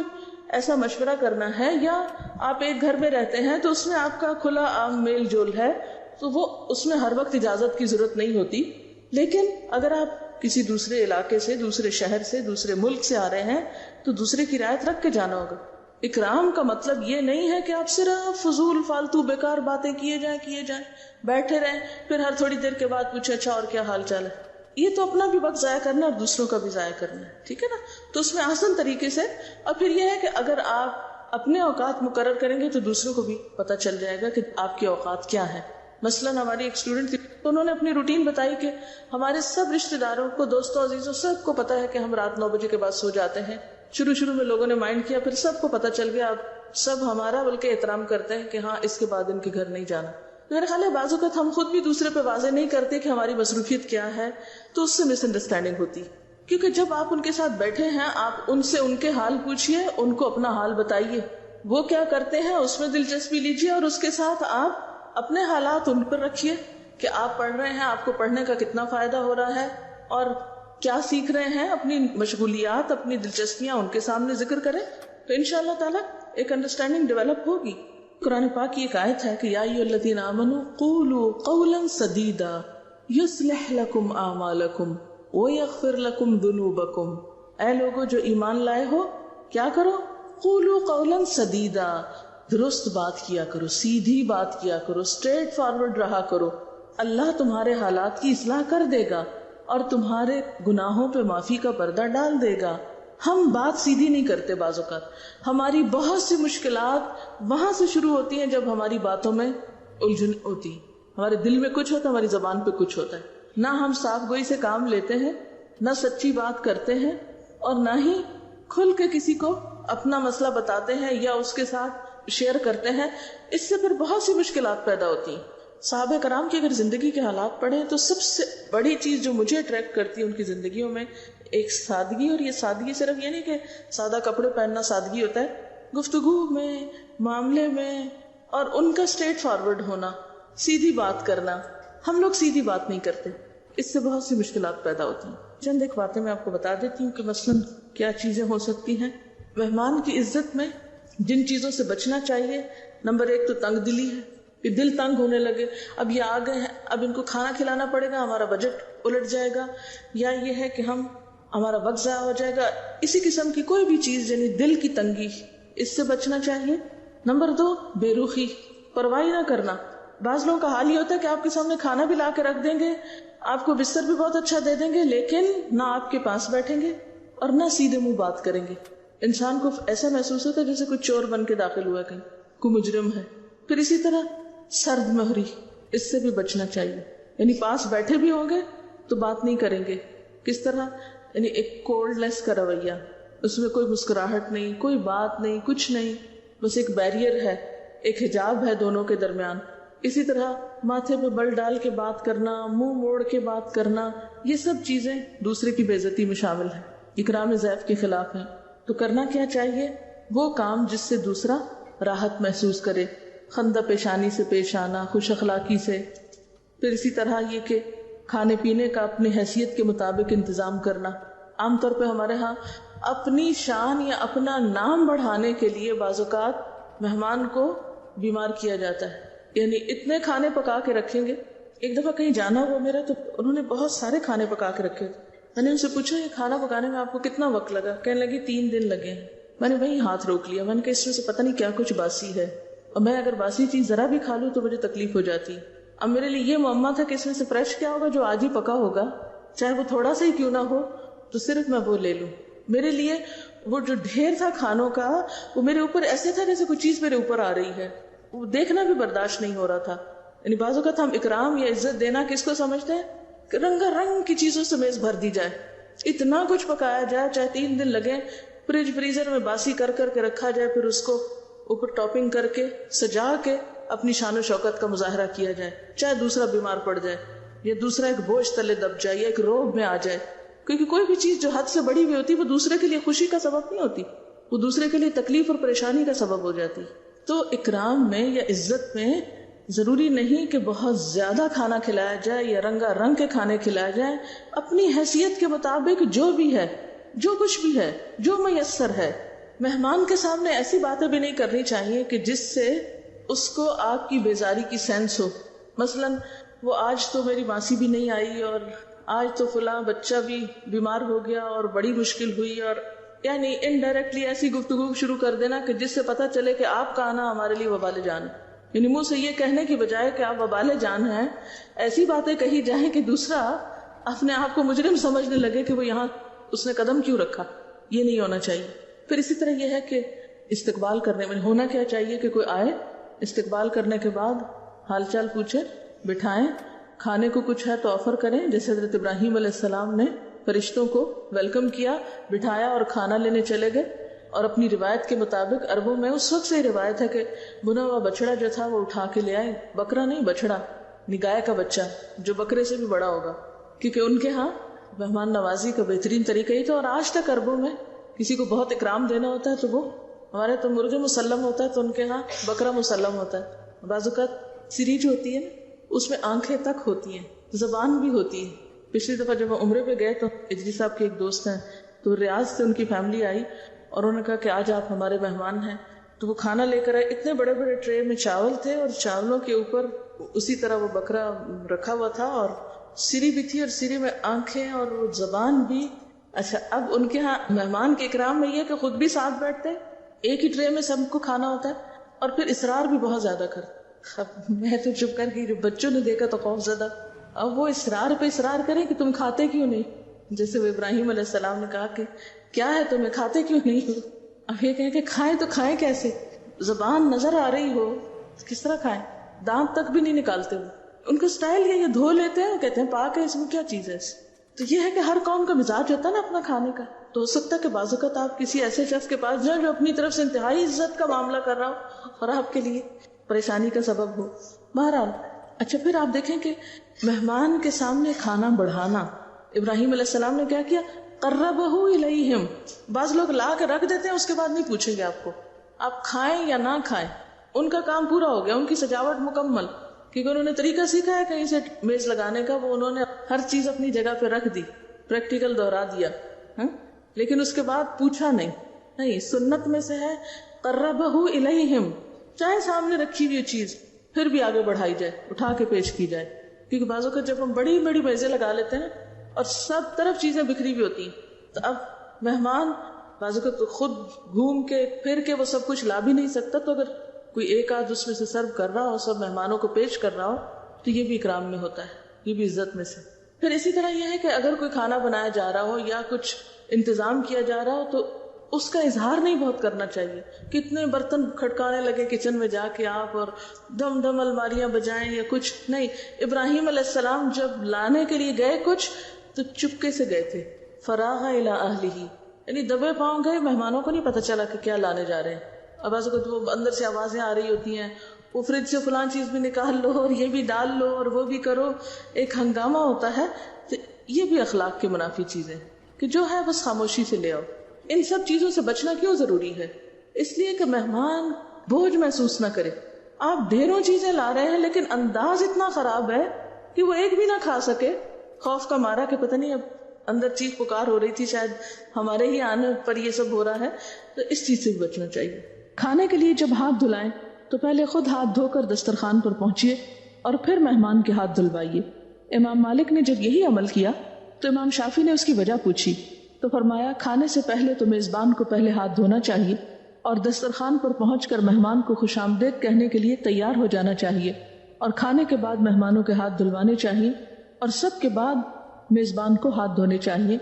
ایسا مشورہ کرنا ہے، یا آپ ایک گھر میں رہتے ہیں تو اس میں آپ کا کھلا عام میل جول ہے، تو وہ اس میں ہر وقت اجازت کی ضرورت نہیں ہوتی. لیکن اگر آپ کسی دوسرے علاقے سے، دوسرے شہر سے، دوسرے ملک سے آ رہے ہیں تو دوسرے کی رعایت رکھ کے جانا ہوگا. اکرام کا مطلب یہ نہیں ہے کہ آپ صرف فضول فالتو بیکار باتیں کیے جائیں بیٹھے رہیں، پھر ہر تھوڑی دیر کے بعد پوچھے اچھا اور کیا حال چال ہے. یہ تو اپنا بھی وقت ضائع کرنا اور دوسروں کا بھی ضائع کرنا ہے، ٹھیک ہے نا. تو اس میں آسان طریقے سے. اور پھر یہ ہے کہ اگر آپ اپنے اوقات مقرر کریں گے تو دوسروں کو بھی پتہ چل جائے گا کہ آپ کے اوقات کیا ہیں. مثلا ہماری ایک اسٹوڈنٹ تھی، تو انہوں نے اپنی روٹین بتائی کہ ہمارے سب رشتہ داروں کو، دوستوں عزیزوں سب کو پتا ہے کہ ہم رات 9 بجے کے بعد سو جاتے ہیں. شروع میں لوگوں نے مائنڈ کیا، پھر سب کو پتا چل گیا، اب سب ہمارا بلکہ احترام کرتے ہیں کہ ہاں اس کے بعد ان کے گھر نہیں جانا. میرا خیال ہے بعض اوقات ہم خود بھی دوسرے پہ واضح نہیں کرتے کہ ہماری مصروفیت کیا ہے، تو اس سے مس انڈرسٹینڈنگ ہوتی. کیونکہ جب آپ ان کے ساتھ بیٹھے ہیں، آپ ان سے ان کے حال پوچھئے، ان کو اپنا حال بتائیے، وہ کیا کرتے ہیں اس میں دلچسپی لیجیے، اور اس کے ساتھ آپ اپنے حالات ان پر رکھیے کہ آپ پڑھ رہے ہیں، آپ کو پڑھنے کا کتنا فائدہ ہو رہا ہے اور کیا سیکھ رہے ہیں. اپنی مشغولیات، اپنی دلچسپیاں ان کے سامنے ذکر کریں تو انشاءاللہ تعالی ایک انڈرسٹینڈنگ ڈیولپ ہوگی. قرآن پاک کی ایک آیت ہے کہ یا ایھا الذین آمنوا قولوا قولا سدیدا یصلح لکم اعمالکم ویغفر لکم ذنوبکم. اے لوگو جو ایمان لائے ہو، کیا کرو؟ قولوا قولا سدیدا، درست بات کیا کرو، سیدھی بات کیا کرو، اسٹریٹ فارورڈ رہا کرو. اللہ تمہارے حالات کی اصلاح کر دے گا اور تمہارے گناہوں پہ معافی کا پردہ ڈال دے گا. ہم بات سیدھی نہیں کرتے بعض اوقات، ہماری بہت سی مشکلات وہاں سے شروع ہوتی ہیں جب ہماری باتوں میں الجھن ہوتی ہے، ہمارے دل میں کچھ ہوتا ہے، ہماری زبان پہ کچھ ہوتا ہے، نہ ہم صاف گوئی سے کام لیتے ہیں، نہ سچی بات کرتے ہیں، اور نہ ہی کھل کے کسی کو اپنا مسئلہ بتاتے ہیں یا اس کے ساتھ شیئر کرتے ہیں. اس سے پھر بہت سی مشکلات پیدا ہوتی ہیں. صحابہ کرام کی اگر زندگی کے حالات پڑھیں تو سب سے بڑی چیز جو مجھے اٹریکٹ کرتی ہے ان کی زندگیوں میں ایک سادگی، اور یہ سادگی صرف یہ نہیں کہ سادہ کپڑے پہننا سادگی ہوتا ہے، گفتگو میں، معاملے میں، اور ان کا اسٹریٹ فارورڈ ہونا، سیدھی بات کرنا. ہم لوگ سیدھی بات نہیں کرتے، اس سے بہت سی مشکلات پیدا ہوتی ہیں. چند ایک باتیں میں آپ کو بتا دیتی ہوں کہ مثلاً کیا چیزیں ہو سکتی ہیں. مہمان کی عزت میں جن چیزوں سے بچنا چاہیے، نمبر 1 تو تنگ دلی ہے، کہ دل تنگ ہونے لگے، اب یہ آ گئے ہیں، اب ان کو کھانا کھلانا پڑے گا، ہمارا بجٹ الٹ جائے گا، یا یہ ہے کہ ہمارا وقت ضائع ہو جائے گا. اسی قسم کی کوئی بھی چیز یعنی دل کی تنگی، اس سے بچنا چاہیے. نمبر 2 بے رخی، پرواہ نہ کرنا. بعض لوگوں کا حال یہ ہوتا ہے کہ آپ کے سامنے کھانا بھی لا کے رکھ دیں گے، آپ کو بستر بھی بہت اچھا دے دیں گے، لیکن نہ آپ کے پاس بیٹھیں گے اور نہ سیدھے منہ بات کریں گے. انسان کو ایسا محسوس ہوتا ہے جیسے کوئی چور بن کے داخل ہوا کہیں، کوئی مجرم ہے. پھر اسی طرح سرد مہری، اس سے بھی بچنا چاہیے، یعنی پاس بیٹھے بھی ہوں گے تو بات نہیں کریں گے. کس طرح؟ یعنی ایک کولڈ لیس کا رویہ، اس میں کوئی مسکراہٹ نہیں، کوئی بات نہیں، کچھ نہیں، بس ایک بیریئر ہے، ایک حجاب ہے دونوں کے درمیان. اسی طرح ماتھے پہ بل ڈال کے بات کرنا، منہ موڑ کے بات کرنا، یہ سب چیزیں دوسرے کی بے عزتی میں شامل ہیں، اکرام ضیف کے خلاف ہیں. تو کرنا کیا چاہیے؟ وہ کام جس سے دوسرا راحت محسوس کرے، خندہ پیشانی سے پیش آنا، خوش اخلاقی سے. پھر اسی طرح یہ کہ کھانے پینے کا اپنی حیثیت کے مطابق انتظام کرنا. عام طور پہ ہمارے ہاں اپنی شان یا اپنا نام بڑھانے کے لیے بعض اوقات مہمان کو بیمار کیا جاتا ہے، یعنی اتنے کھانے پکا کے رکھیں گے. ایک دفعہ کہیں جانا ہوا میرا تو انہوں نے بہت سارے کھانے پکا کے رکھے تھے. میں نے ان سے پوچھا یہ کھانا پکانے میں آپ کو کتنا وقت لگا؟ کہنے لگی 3 دن لگے. میں نے وہیں ہاتھ روک لیا، میں نے کہا اس میں سے پتہ نہیں کیا کچھ باسی ہے، اور میں اگر باسی چیز ذرا بھی کھا لوں تو مجھے تکلیف ہو جاتی. اب میرے لیے یہ معمہ تھا کہ اس میں سے فریش کیا ہوگا جو آج ہی پکا ہوگا، چاہے وہ تھوڑا سا ہی کیوں نہ ہو، تو صرف میں وہ لے لوں. میرے لیے وہ جو ڈھیر تھا کھانوں کا، وہ میرے اوپر ایسے تھا جیسے کوئی چیز میرے اوپر آ رہی ہے، وہ دیکھنا بھی برداشت نہیں ہو رہا تھا. یعنی بعض اوقات ہم اکرام یا عزت دینا کس کو سمجھتے ہیں کہ رنگا رنگ کی چیزوں سے میز بھر دی جائے، اتنا کچھ پکایا جائے، چاہے 3 دن لگے، فریج فریزر میں باسی کر کر کے رکھا جائے، پھر اس کو اوپر ٹاپنگ کر کے سجا کے اپنی شان و شوکت کا مظاہرہ کیا جائے، چاہے دوسرا بیمار پڑ جائے یا دوسرا ایک بوجھ تلے دب جائے یا ایک روب میں آ جائے. کیونکہ کوئی بھی چیز جو حد سے بڑی ہوئی ہوتی وہ دوسرے کے لیے خوشی کا سبب نہیں ہوتی، وہ دوسرے کے لیے تکلیف اور پریشانی کا سبب ہو جاتی. تو اکرام میں یا عزت میں ضروری نہیں کہ بہت زیادہ کھانا کھلایا جائے یا رنگا رنگ کے کھانے کھلائے جائیں. اپنی حیثیت کے مطابق جو بھی ہے، جو کچھ بھی ہے، جو میسر ہے. مہمان کے سامنے ایسی باتیں بھی نہیں کرنی چاہیے کہ جس سے اس کو آپ کی بیزاری کی سینس ہو. مثلا وہ آج تو میری ماسی بھی نہیں آئی، اور آج تو فلاں بچہ بھی بیمار ہو گیا اور بڑی مشکل ہوئی، اور یعنی انڈائریکٹلی ایسی گفتگو شروع کر دینا کہ جس سے پتہ چلے کہ آپ کا آنا ہمارے لیے وبال جان ہے. یعنی منہ سے یہ کہنے کی بجائے کہ آپ وبال جان ہیں، ایسی باتیں کہی جائیں کہ دوسرا اپنے آپ کو مجرم سمجھنے لگے کہ وہ یہاں اس نے قدم کیوں رکھا. یہ نہیں ہونا چاہیے. پھر اسی طرح یہ ہے کہ استقبال کرنے میں ہونا کیا چاہیے کہ کوئی آئے، استقبال کرنے کے بعد حال چال پوچھے، بٹھائیں، کھانے کو کچھ ہے تو آفر کریں، جیسے حضرت ابراہیم علیہ السلام نے فرشتوں کو ویلکم کیا، بٹھایا اور کھانا لینے چلے گئے. اور اپنی روایت کے مطابق عربوں میں اس وقت سے روایت ہے کہ بنا ہوا بچڑا جو تھا وہ اٹھا کے لے آئے. بکرا نہیں، بچڑا، نگائے کا بچہ جو بکرے سے بھی بڑا ہوگا، کیونکہ ان کے ہاں مہمان نوازی کا بہترین طریقہ ہی تھا. اور آج تک عربوں میں کسی کو بہت اکرام دینا ہوتا ہے تو وہ، ہمارے تو مرغ مسلم ہوتا ہے تو ان کے ہاں بکرا مسلم ہوتا ہے. بعض اوقات سری جو ہوتی ہے اس میں آنکھیں تک ہوتی ہیں، زبان بھی ہوتی ہے. پچھلی دفعہ جب وہ عمرے پہ گئے تو اجری صاحب کے ایک دوست ہیں تو ریاض سے ان کی فیملی آئی اور انہوں نے کہا کہ آج آپ ہمارے مہمان ہیں. تو وہ کھانا لے کر آئے، اتنے بڑے بڑے ٹرے میں چاول تھے اور چاولوں کے اوپر اسی طرح وہ بکرا رکھا ہوا تھا اور سری بھی تھی اور سری میں آنکھیں اور وہ زبان بھی. اچھا، اب ان کے ہاں مہمان کے اکرام میں یہ کہ خود بھی ساتھ بیٹھتے، ایک ہی ٹرے میں سب کو کھانا ہوتا ہے، اور پھر اصرار بھی بہت زیادہ کرتے. اب میں تو چپ کر کے، جو بچوں نے دیکھا تو خوف زدہ، اب وہ اصرار پہ اصرار کریں کہ تم کھاتے کیوں نہیں. جیسے وہ ابراہیم علیہ السلام نے کہا کہ کیا ہے تمہیں، کھاتے کیوں نہیں ہو؟ اب یہ کہیں کہ کھائیں تو کھائیں کیسے، زبان نظر آ رہی ہو کس طرح کھائیں، دانت تک بھی نہیں نکالتے وہ. ان کا سٹائل یہ دھو لیتے ہیں، کہتے ہیں پاک ہے، اس میں کیا چیز ہے. تو یہ ہے کہ ہر قوم کا مزاج ہوتا ہے نا اپنا کھانے کا. تو ہو سکتا ہے کہ بعض اوقات آپ کسی ایسے شخص کے پاس جائیں جو اپنی طرف سے انتہائی عزت کا معاملہ کر رہا ہو اور آپ کے لیے پریشانی کا سبب ہو. بہرحال اچھا، پھر آپ دیکھیں کہ مہمان کے سامنے کھانا بڑھانا. ابراہیم علیہ السلام نے کیا کیا؟ قربہ الیہم. بعض لوگ لا کے رکھ دیتے ہیں، اس کے بعد نہیں پوچھیں گے آپ کو آپ کھائیں یا نہ کھائیں. ان کا کام پورا ہو گیا، ان کی سجاوٹ مکمل، کیونکہ انہوں نے طریقہ سیکھا ہے کہیں سے میز لگانے کا، وہ انہوں نے ہر چیز اپنی جگہ پہ رکھ دی، پریکٹیکل دوہرا دیا. لیکن اس کے بعد پوچھا نہیں. سنت میں سے ہے قربہ الیہم، چاہے سامنے رکھی ہوئی چیز پھر بھی آگے بڑھائی جائے، اٹھا کے پیش کی جائے. کیونکہ بعضوں کا جب ہم بڑی بڑی میزیں لگا لیتے ہیں اور سب طرف چیزیں بکھری ہوئی ہوتی ہیں، تو اب مہمان بعضوں کا تو خود گھوم کے پھر کے وہ سب کچھ لا بھی نہیں سکتا. تو اگر کوئی ایک آدھ اس میں سے سرو کر رہا ہو، سب مہمانوں کو پیش کر رہا ہو، تو یہ بھی اکرام میں ہوتا ہے، یہ بھی عزت میں سے. پھر اسی طرح یہ ہے کہ اگر کوئی کھانا بنایا جا رہا ہو یا کچھ انتظام کیا جا رہا ہو تو اس کا اظہار نہیں بہت کرنا چاہیے. کتنے برتن کھٹکانے لگے کچن میں جا کے آپ، اور دم دم الماریاں بجائیں یا کچھ نہیں. ابراہیم علیہ السلام جب لانے کے لیے گئے کچھ تو چپکے سے گئے تھے. فراغ الی اہلہ، یعنی دبے پاؤں گئے، مہمانوں کو نہیں پتا چلا کہ کیا لانے جا رہے ہیں. اب ایسا کہ وہ اندر سے آوازیں آ رہی ہوتی ہیں، وہ فریج سے فلان چیز بھی نکال لو اور یہ بھی ڈال لو اور وہ بھی کرو، ایک ہنگامہ ہوتا ہے. تو یہ بھی اخلاق کے منافی چیزیں کہ جو ہے بس خاموشی سے لے آؤ. ان سب چیزوں سے بچنا کیوں ضروری ہے؟ اس لیے کہ مہمان بوجھ محسوس نہ کرے. آپ ڈھیروں چیزیں لا رہے ہیں لیکن انداز اتنا خراب ہے کہ وہ ایک بھی نہ کھا سکے، خوف کا مارا کہ پتہ نہیں اب اندر چیخ پکار ہو رہی تھی، شاید ہمارے ہی آنے پر یہ سب ہو رہا ہے. تو اس چیز سے بھی بچنا چاہیے. کھانے کے لیے جب ہاتھ دھلائیں تو پہلے خود ہاتھ دھو کر دسترخوان پر پہنچیے اور پھر مہمان کے ہاتھ دھلوائیے. امام مالک نے جب یہی عمل کیا تو امام شافعی نے اس کی وجہ پوچھی تو فرمایا کھانے سے پہلے تو میزبان کو پہلے ہاتھ دھونا چاہیے اور دسترخوان پر پہنچ کر مہمان کو خوش آمدید کہنے کے لیے تیار ہو جانا چاہیے، اور کھانے کے بعد مہمانوں کے ہاتھ دھلوانے چاہیے اور سب کے بعد میزبان کو ہاتھ دھونے چاہیے.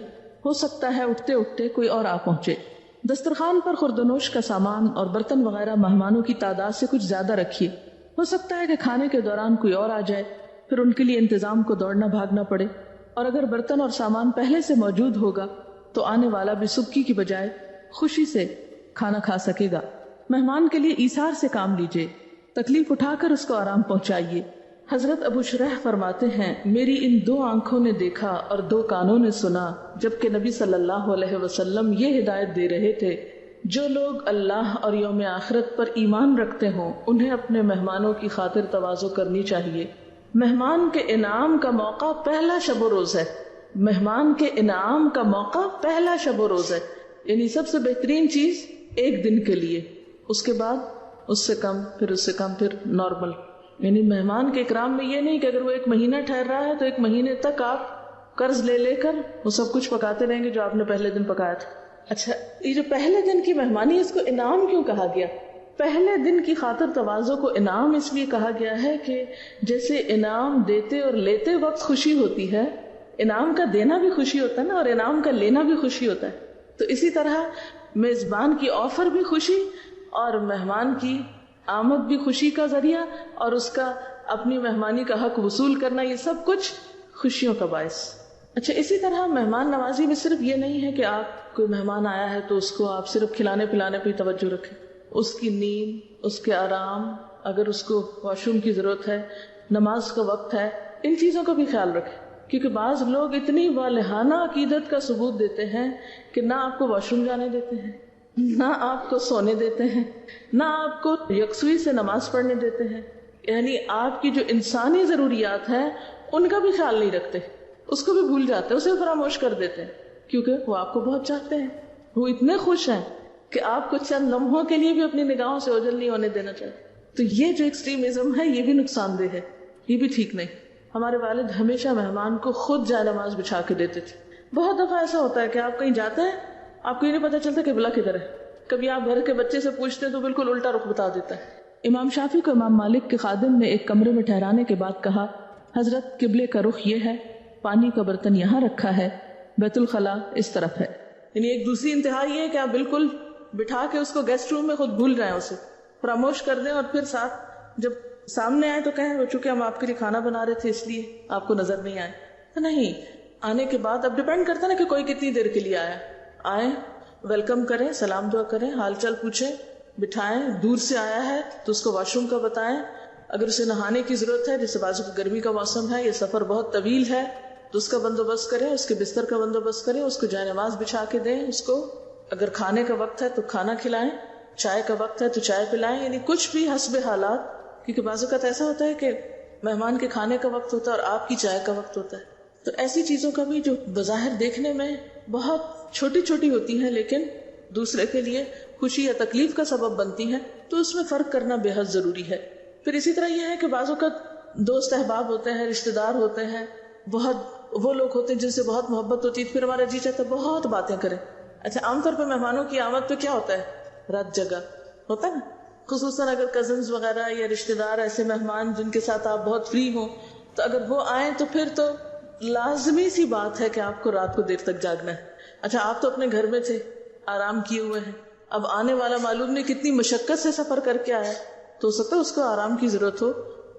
ہو سکتا ہے اٹھتے اٹھتے کوئی اور آ پہنچے. دسترخوان پر خوردنوش کا سامان اور برتن وغیرہ مہمانوں کی تعداد سے کچھ زیادہ رکھیے. ہو سکتا ہے کہ کھانے کے دوران کوئی اور آ جائے، پھر ان کے لیے انتظام کو دوڑنا بھاگنا پڑے. اور اگر برتن اور سامان پہلے سے موجود ہوگا تو آنے والا بھی سبکی کی بجائے خوشی سے کھانا کھا سکے گا. مہمان کے لیے ایثار سے کام لیجیے، تکلیف اٹھا کر اس کو آرام پہنچائیے. حضرت ابو شرح فرماتے ہیں میری ان 2 آنکھوں نے دیکھا اور 2 کانوں نے سنا جبکہ نبی صلی اللہ علیہ وسلم یہ ہدایت دے رہے تھے جو لوگ اللہ اور یوم آخرت پر ایمان رکھتے ہوں انہیں اپنے مہمانوں کی خاطر تواضع کرنی چاہیے. مہمان کے انعام کا موقع پہلا شب و روز ہے. مہمان کے انعام کا موقع پہلا شب و روز ہے، یعنی سب سے بہترین چیز ایک دن کے لیے، اس کے بعد اس سے کم، پھر اس سے کم، پھر نارمل. یعنی مہمان کے اکرام میں یہ نہیں کہ اگر وہ 1 مہینہ ٹھہر رہا ہے تو 1 مہینے تک آپ قرض لے کر وہ سب کچھ پکاتے رہیں گے جو آپ نے پہلے دن پکایا تھا. اچھا، یہ جو پہلے دن کی مہمانی اس کو انعام کیوں کہا گیا؟ پہلے دن کی خاطر تواضع کو انعام اس لیے کہا گیا ہے کہ جیسے انعام دیتے اور لیتے وقت خوشی ہوتی ہے، انعام کا دینا بھی خوشی ہوتا ہے نا، اور انعام کا لینا بھی خوشی ہوتا ہے. تو اسی طرح میزبان کی آفر بھی خوشی اور مہمان کی آمد بھی خوشی کا ذریعہ، اور اس کا اپنی مہمانی کا حق وصول کرنا، یہ سب کچھ خوشیوں کا باعث. اچھا، اسی طرح مہمان نوازی میں صرف یہ نہیں ہے کہ آپ کوئی مہمان آیا ہے تو اس کو آپ صرف کھلانے پلانے پہ توجہ رکھیں. اس کی نیند، اس کے آرام، اگر اس کو واش روم کی ضرورت ہے، نماز کا وقت ہے، ان چیزوں کا بھی خیال رکھیں. کیونکہ بعض لوگ اتنی والہانہ عقیدت کا ثبوت دیتے ہیں کہ نہ آپ کو واش روم جانے دیتے ہیں، نہ آپ کو سونے دیتے ہیں، نہ آپ کو یکسوئی سے نماز پڑھنے دیتے ہیں. یعنی آپ کی جو انسانی ضروریات ہیں ان کا بھی خیال نہیں رکھتے، اس کو بھی بھول جاتے ہیں، اسے فراموش کر دیتے ہیں. کیونکہ وہ آپ کو بہت چاہتے ہیں، وہ اتنے خوش ہیں کہ آپ کو چند لمحوں کے لیے بھی اپنی نگاہوں سے اوجھل نہیں ہونے دینا چاہتے. تو یہ جو ایکسٹریمزم ہے یہ بھی نقصان دہ ہے، یہ بھی ٹھیک نہیں. ہمارے والد ہمیشہ مہمان کو خود جائے نماز بچھا کے دیتے تھے. بہت دفعہ ایسا ہوتا ہے کہ آپ کہیں جاتے ہیں، آپ کو یہ نہیں پتا چلتا قبلہ کدھر ہے. کبھی آپ گھر کے بچے سے پوچھتے ہیں تو بالکل الٹا رخ بتا دیتا ہے. امام شافعی کو امام مالک کے خادم نے ایک کمرے میں ٹھہرانے کے بعد کہا حضرت قبلے کا رخ یہ ہے، پانی کا برتن یہاں رکھا ہے، بیت الخلا اس طرف ہے. یعنی ایک دوسری انتہا یہ ہے کہ آپ بالکل بٹھا کے اس کو گیسٹ روم میں خود بھول جائیں، اسے فراموش کر دیں، اور پھر ساتھ جب سامنے آئے تو کہیں وہ چونکہ ہم آپ کے لیے کھانا بنا رہے تھے اس لیے آپ کو نظر نہیں آئے. نہیں، آنے کے بعد اب ڈپینڈ کرتا ہے نا کہ کوئی کتنی دیر کے لیے آیا. آئیں، ویلکم کریں، سلام دعا کریں، حال چال پوچھیں، بٹھائیں. دور سے آیا ہے تو اس کو واش روم کا بتائیں. اگر اسے نہانے کی ضرورت ہے، جیسے بازو کی گرمی کا موسم ہے، یہ سفر بہت طویل ہے، تو اس کا بندوبست کریں، اس کے بستر کا بندوبست کریں، اس کو جائے نماز بچھا کے دیں. اس کو اگر کھانے کا وقت ہے تو کھانا کھلائیں، چائے کا وقت ہے تو چائے پلائیں. یعنی کچھ بھی حسب حالات، کیونکہ بعض اوقات ایسا ہوتا ہے کہ مہمان کے کھانے کا وقت ہوتا ہے اور آپ کی چائے کا وقت ہوتا ہے. تو ایسی چیزوں کا بھی جو بظاہر دیکھنے میں بہت چھوٹی چھوٹی ہوتی ہیں لیکن دوسرے کے لیے خوشی یا تکلیف کا سبب بنتی ہیں، تو اس میں فرق کرنا بے حد ضروری ہے. پھر اسی طرح یہ ہے کہ بعض اوقات دوست احباب ہوتے ہیں، رشتے دار ہوتے ہیں، بہت وہ لوگ ہوتے ہیں جن سے بہت محبت ہوتی ہے، پھر ہمارا جی چاہتا ہے بہت باتیں کریں. اچھا، عام طور پہ مہمانوں کی آمد پہ کیا ہوتا ہے؟ رات جگہ ہوتا ہے نا، خصوصاً اگر کزنز وغیرہ یا رشتے دار ایسے مہمان جن کے ساتھ آپ بہت فری ہوں، تو اگر وہ آئیں تو پھر تو لازمی سی بات ہے کہ آپ کو رات کو دیر تک جاگنا ہے. اچھا، آپ تو اپنے گھر میں تھے، آرام کیے ہوئے ہیں، اب آنے والا معلوم نہیں کتنی مشقت سے سفر کر کے آیا، تو ہو سکتا ہے اس کو آرام کی ضرورت ہو،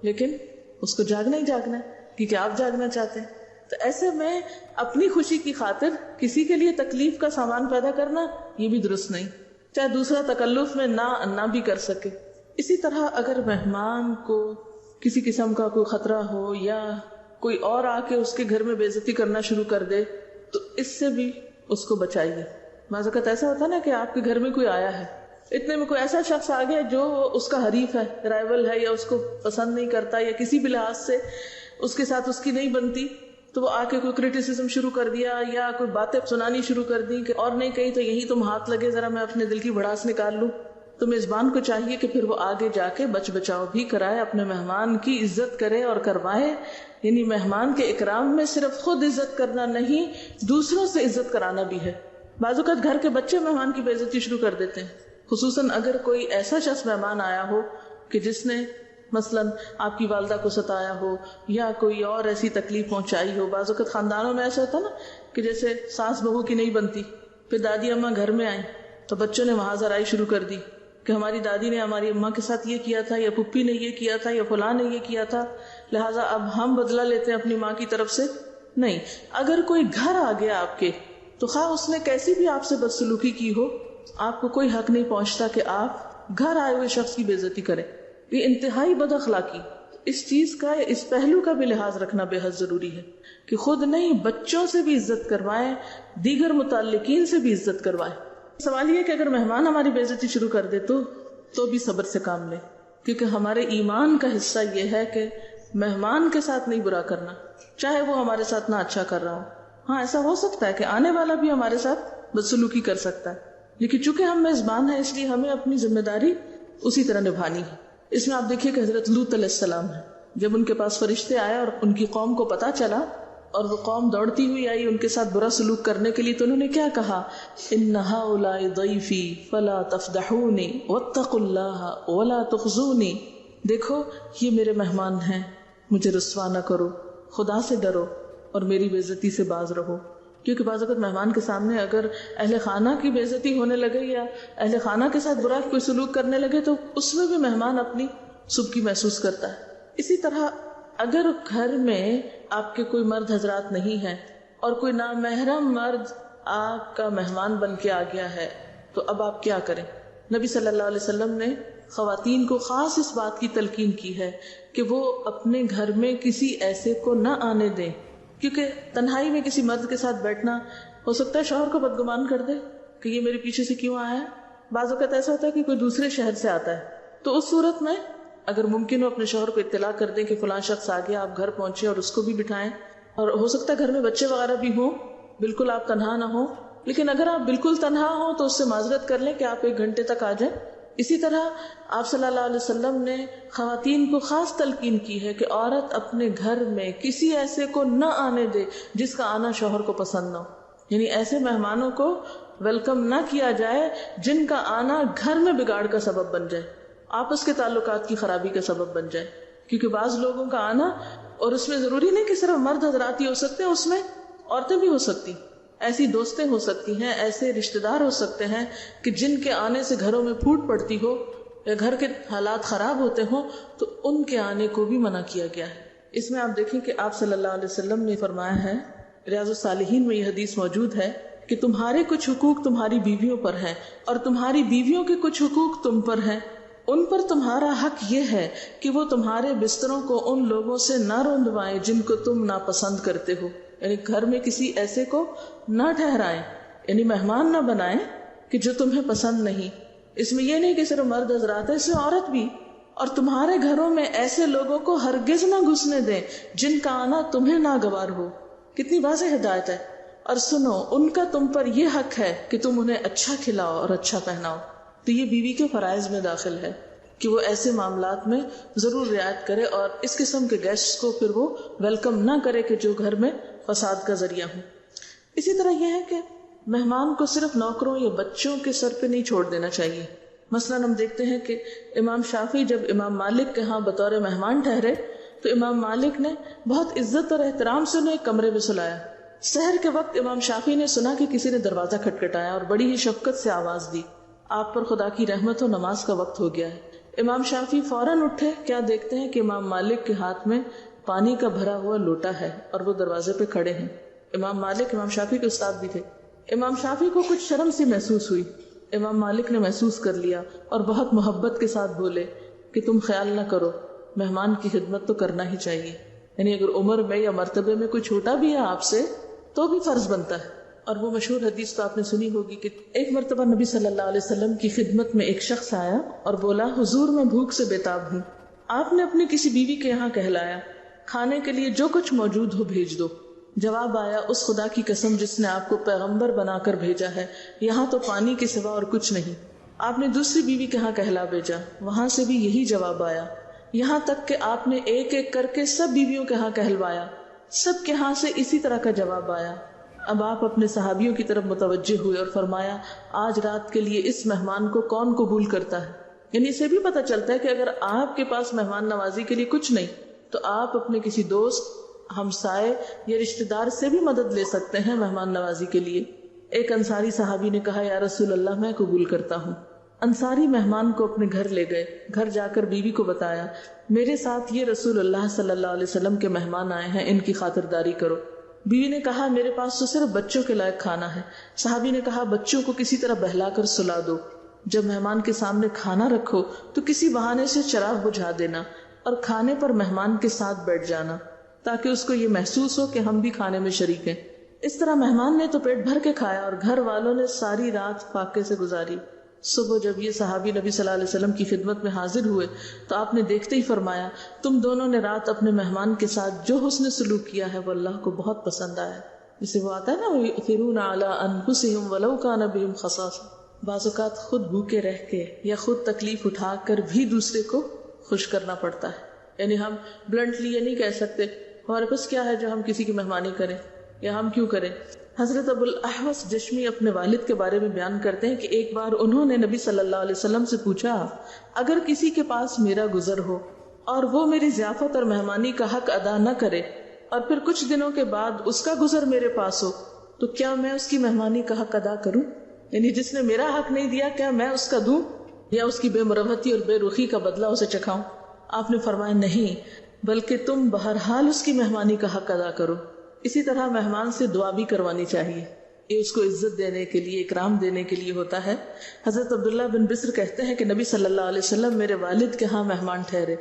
لیکن اس کو جاگنا ہی جاگنا ہے کیونکہ آپ جاگنا چاہتے ہیں. تو ایسے میں اپنی خوشی کی خاطر کسی کے لیے تکلیف کا سامان پیدا کرنا یہ بھی درست نہیں، چاہے دوسرا تکلف میں نہ بھی کر سکے. اسی طرح اگر مہمان کو کسی قسم کا کوئی خطرہ ہو یا کوئی اور آ کے اس کے گھر میں بے عزتی کرنا شروع کر دے تو اس سے بھی اس کو بچائیے. بعض اوقات ایسا ہوتا ہے نا کہ آپ کے گھر میں کوئی آیا ہے، اتنے میں کوئی ایسا شخص آ گیا جو اس کا حریف ہے، رائیول ہے، یا اس کو پسند نہیں کرتا یا کسی بھی لحاظ سے اس کے ساتھ اس کی نہیں بنتی، تو وہ آ کے کوئی کریٹیسزم شروع کر دیا یا کوئی باتیں سنانی شروع کر دی کہ اور نہیں کہیں تو یہی تم ہاتھ لگے ذرا میں اپنے دل کی بھڑاس نکال لوں. تو میزبان کو چاہیے کہ پھر وہ آگے جا کے بچ بچاؤ بھی کرائے، اپنے مہمان کی عزت کرے اور کروائے. یعنی مہمان کے اکرام میں صرف خود عزت کرنا نہیں، دوسروں سے عزت کرانا بھی ہے. بعض اوقات گھر کے بچے مہمان کی بے عزتی شروع کر دیتے ہیں، خصوصاً اگر کوئی ایسا شخص مہمان آیا ہو کہ جس نے مثلاً آپ کی والدہ کو ستایا ہو یا کوئی اور ایسی تکلیف پہنچائی ہو. بعض اوقات خاندانوں میں ایسا ہوتا نا کہ جیسے ساس بہو کی نہیں بنتی، پھر دادی اماں گھر میں آئیں تو بچوں نے وہاں زرائی شروع کر دی کہ ہماری دادی نے ہماری اماں کے ساتھ یہ کیا تھا، یا پھپھی نے یہ کیا تھا، یا فلاں نے یہ کیا تھا، لہٰذا اب ہم بدلہ لیتے ہیں اپنی ماں کی طرف سے. نہیں، اگر کوئی گھر آ گیا آپ کے تو خواہ اس نے کیسی بھی آپ سے بدسلوکی کی ہو، آپ کو کوئی حق نہیں پہنچتا کہ آپ گھر آئے ہوئے شخص کی بے عزتی کریں. یہ انتہائی بد اخلاقی. اس چیز کا، اس پہلو کا بھی لحاظ رکھنا بے حد ضروری ہے کہ خود نہیں بچوں سے بھی عزت کروائیں، دیگر متعلقین سے بھی عزت کروائیں. سوال یہ کہ اگر مہمان ہماری بے عزتی شروع کر دے تو بھی صبر سے کام لیں، کیونکہ ہمارے ایمان کا حصہ یہ ہے کہ مہمان کے ساتھ نہیں برا کرنا، چاہے وہ ہمارے ساتھ نہ اچھا کر رہا ہو. ہاں، ایسا ہو سکتا ہے کہ آنے والا بھی ہمارے ساتھ بدسلوکی کر سکتا ہے، لیکن چونکہ ہم میزبان ہیں اس لیے ہمیں اپنی ذمہ داری اسی طرح نبھانی ہے. اس میں آپ دیکھیے کہ حضرت لوط علیہ السلام ہے، جب ان کے پاس فرشتے آئے اور ان کی قوم کو پتا چلا اور وہ قوم دوڑتی ہوئی آئی ان کے ساتھ برا سلوک کرنے کے لیے، تو انہوں نے کیا کہا؟ ان ہؤلاء ضیفی فلا تفضحونی واتقوا اللہ ولا تخزونی. دیکھو یہ میرے مہمان ہیں، مجھے رسوا نہ کرو، خدا سے ڈرو اور میری بے عزتی سے باز رہو. کیونکہ بعض اوقات مہمان کے سامنے اگر اہل خانہ کی بے عزتی ہونے لگے یا اہل خانہ کے ساتھ برا کوئی سلوک کرنے لگے تو اس میں بھی مہمان اپنی سبکی محسوس کرتا ہے. اسی طرح اگر گھر میں آپ کے کوئی مرد حضرات نہیں ہیں اور کوئی نامحرم مرد آپ کا مہمان بن کے آ گیا ہے تو اب آپ کیا کریں؟ نبی صلی اللہ علیہ وسلم نے خواتین کو خاص اس بات کی تلقین کی ہے کہ وہ اپنے گھر میں کسی ایسے کو نہ آنے دیں، کیونکہ تنہائی میں کسی مرد کے ساتھ بیٹھنا ہو سکتا ہے شوہر کو بدگمان کر دے کہ یہ میرے پیچھے سے کیوں آیا ہے. بعض اوقات ایسا ہوتا ہے کہ کوئی دوسرے شہر سے آتا ہے، تو اس صورت میں اگر ممکن ہو اپنے شوہر کو اطلاع کر دیں کہ فلاں شخص آ گیا، آپ گھر پہنچے اور اس کو بھی بٹھائیں. اور ہو سکتا ہے گھر میں بچے وغیرہ بھی ہوں، بالکل آپ تنہا نہ ہوں، لیکن اگر آپ بالکل تنہا ہوں تو اس سے معذرت کر لیں کہ آپ 1 گھنٹے تک آ جائیں. اسی طرح آپ صلی اللہ علیہ وسلم نے خواتین کو خاص تلقین کی ہے کہ عورت اپنے گھر میں کسی ایسے کو نہ آنے دے جس کا آنا شوہر کو پسند نہ ہو. یعنی ایسے مہمانوں کو ویلکم نہ کیا جائے جن کا آنا گھر میں بگاڑ کا سبب بن جائے، آپس کے تعلقات کی خرابی کا سبب بن جائے. کیونکہ بعض لوگوں کا آنا، اور اس میں ضروری نہیں کہ صرف مرد حضرات ہی ہو سکتے ہیں، اس میں عورتیں بھی ہو سکتی. ایسی دوستیں ہو سکتی ہیں، ایسے رشتہ دار ہو سکتے ہیں کہ جن کے آنے سے گھروں میں پھوٹ پڑتی ہو یا گھر کے حالات خراب ہوتے ہوں، تو ان کے آنے کو بھی منع کیا گیا ہے۔ اس میں آپ دیکھیں کہ آپ صلی اللہ علیہ وسلم نے فرمایا ہے، ریاض الصالحین میں یہ حدیث موجود ہے کہ تمہارے کچھ حقوق تمہاری بیویوں پر ہیں اور تمہاری بیویوں کے کچھ حقوق تم پر ہیں۔ ان پر تمہارا حق یہ ہے کہ وہ تمہارے بستروں کو ان لوگوں سے نہ روندوائیں جن کو تم ناپسند کرتے ہو، یعنی گھر میں کسی ایسے کو نہ ٹھہرائیں، یعنی مہمان نہ بنائیں کہ جو تمہیں پسند نہیں۔ اس میں یہ نہیں کہ صرف مرد حضرات، اس میں عورت بھی۔ اور تمہارے گھروں میں ایسے لوگوں کو ہرگز نہ گھسنے دیں جن کا آنا تمہیں ناگوار ہو۔ کتنی واضح ہدایت ہے۔ اور سنو، ان کا تم پر یہ حق ہے کہ تم انہیں اچھا کھلاؤ اور اچھا پہناؤ۔ تو یہ بیوی کے فرائض میں داخل ہے کہ وہ ایسے معاملات میں ضرور رعایت کرے اور اس قسم کے گیسٹ کو پھر وہ ویلکم نہ کرے کہ جو گھر میں فساد کا ذریعہ ہوں۔ اسی طرح یہ ہے کہ مہمان کو صرف نوکروں یا بچوں کے سر پہ نہیں چھوڑ دینا چاہیے۔ مثلاً ہم دیکھتے ہیں کہ امام شافعی جب امام مالک کے ہاں بطور مہمان ٹھہرے تو امام مالک نے بہت عزت اور احترام سے انہیں ایک کمرے میں سلایا۔ سحر کے وقت امام شافعی نے سنا کہ کسی نے دروازہ کھٹکھٹایا اور بڑی ہی شفقت سے آواز دی، آپ پر خدا کی رحمت ہو، نماز کا وقت ہو گیا ہے۔ امام شافعی فوراً اٹھے، کیا دیکھتے ہیں کہ امام مالک کے ہاتھ میں پانی کا بھرا ہوا لوٹا ہے اور وہ دروازے پہ کھڑے ہیں۔ امام مالک امام شافعی کے استاد بھی تھے۔ امام شافعی کو کچھ شرم سی محسوس ہوئی۔ امام مالک نے محسوس کر لیا اور بہت محبت کے ساتھ بولے کہ تم خیال نہ کرو، مہمان کی خدمت تو کرنا ہی چاہیے، یعنی اگر عمر میں یا مرتبے میں کوئی چھوٹا بھی ہے آپ سے تو بھی فرض بنتا ہے۔ اور وہ مشہور حدیث تو آپ نے سنی ہوگی کہ ایک مرتبہ نبی صلی اللہ علیہ وسلم کی خدمت میں ایک شخص آیا اور بولا، حضور میں بھوک سے بےتاب ہوں، آپ نے اپنی کسی بیوی کے یہاں کہلایا، کھانے کے لیے جو کچھ موجود ہو بھیج دو۔ جواب آیا، اس خدا کی قسم جس نے آپ کو پیغمبر بنا کر بھیجا ہے، یہاں تو پانی کے سوا اور کچھ نہیں۔ آپ نے دوسری بیوی کے ہاں کہلا بھیجا، وہاں سے بھی یہی جواب آیا، یہاں تک کہ آپ نے ایک ایک کر کے سب بیویوں کے ہاں کہلوایا، سب کے ہاں سے اسی طرح کا جواب آیا۔ اب آپ اپنے صحابیوں کی طرف متوجہ ہوئے اور فرمایا، آج رات کے لیے اس مہمان کو کون قبول کرتا ہے؟ یعنی اسے بھی پتہ چلتا ہے کہ اگر آپ کے پاس مہمان نوازی کے لیے کچھ نہیں تو آپ اپنے کسی دوست، ہمسائے یا رشتہ دار سے بھی مدد لے سکتے ہیں مہمان نوازی کے لیے۔ ایک انصاری صحابی نے کہا، یا رسول اللہ، میں قبول کرتا ہوں۔ انصاری مہمان کو اپنے گھر لے گئے، گھر جا کر بیوی کو بتایا، میرے ساتھ یہ رسول اللہ صلی اللہ علیہ وسلم کے مہمان آئے ہیں، ان کی خاطرداری کرو۔ بیوی نے کہا، میرے پاس تو صرف بچوں کے لائق کھانا ہے۔ صحابی نے کہا، بچوں کو کسی طرح بہلا کر سلا دو، جب مہمان کے سامنے کھانا رکھو تو کسی بہانے سے چراغ بجھا دینا اور کھانے پر مہمان کے ساتھ بیٹھ جانا تاکہ اس کو یہ محسوس ہو کہ ہم بھی کھانے میں شریک ہیں۔ اس طرح مہمان نے تو پیٹ بھر کے کھایا اور گھر والوں نے ساری رات فاقے سے گزاری۔ صبح جب یہ صحابی نبی صلی اللہ علیہ وسلم کی خدمت میں حاضر ہوئے تو آپ نے دیکھتے ہی فرمایا، تم دونوں نے رات اپنے مہمان کے ساتھ جو حسن سلوک کیا ہے وہ اللہ کو بہت پسند آیا۔ جسے وہ آتا ہے نا، وَيُؤْثِرُونَ عَلَىٰ أَنفُسِهِمْ وَلَوْ كَانَ بِهِمْ خَصَاصَةٌ، بعض اوقات خود بھوکے رہ کے یا خود تکلیف اٹھا کر بھی دوسرے کو خوش کرنا پڑتا ہے۔ یعنی ہم بلنٹلی یہ نہیں کہہ سکتے ہمارے پاس کیا ہے جو ہم کسی کی مہمانی کریں، یا ہم کیوں کریں۔ حضرت ابو الاحوص جشمی اپنے والد کے بارے میں بیان کرتے ہیں کہ ایک بار انہوں نے نبی صلی اللہ علیہ وسلم سے پوچھا، اگر کسی کے پاس میرا گزر ہو اور وہ میری ضیافت اور مہمانی کا حق ادا نہ کرے اور پھر کچھ دنوں کے بعد اس کا گزر میرے پاس ہو تو کیا میں اس کی مہمانی کا حق ادا کروں؟ یعنی جس نے میرا حق نہیں دیا کیا میں اس کا دوں یا اس کی بے مروتی اور بے رخی کا بدلہ اسے چکھاؤں؟ آپ نے فرمایا، نہیں، بلکہ تم بہرحال اس کی مہمانی کا حق ادا کرو۔ اسی طرح مہمان سے دعا بھی کروانی چاہیے، یہ اس کو عزت دینے کے لیے، اکرام دینے کے لیے ہوتا ہے۔ حضرت عبداللہ بن بسر کہتے ہیں کہ نبی صلی اللہ علیہ وسلم میرے والد کے ہاں مہمان ٹھہرے،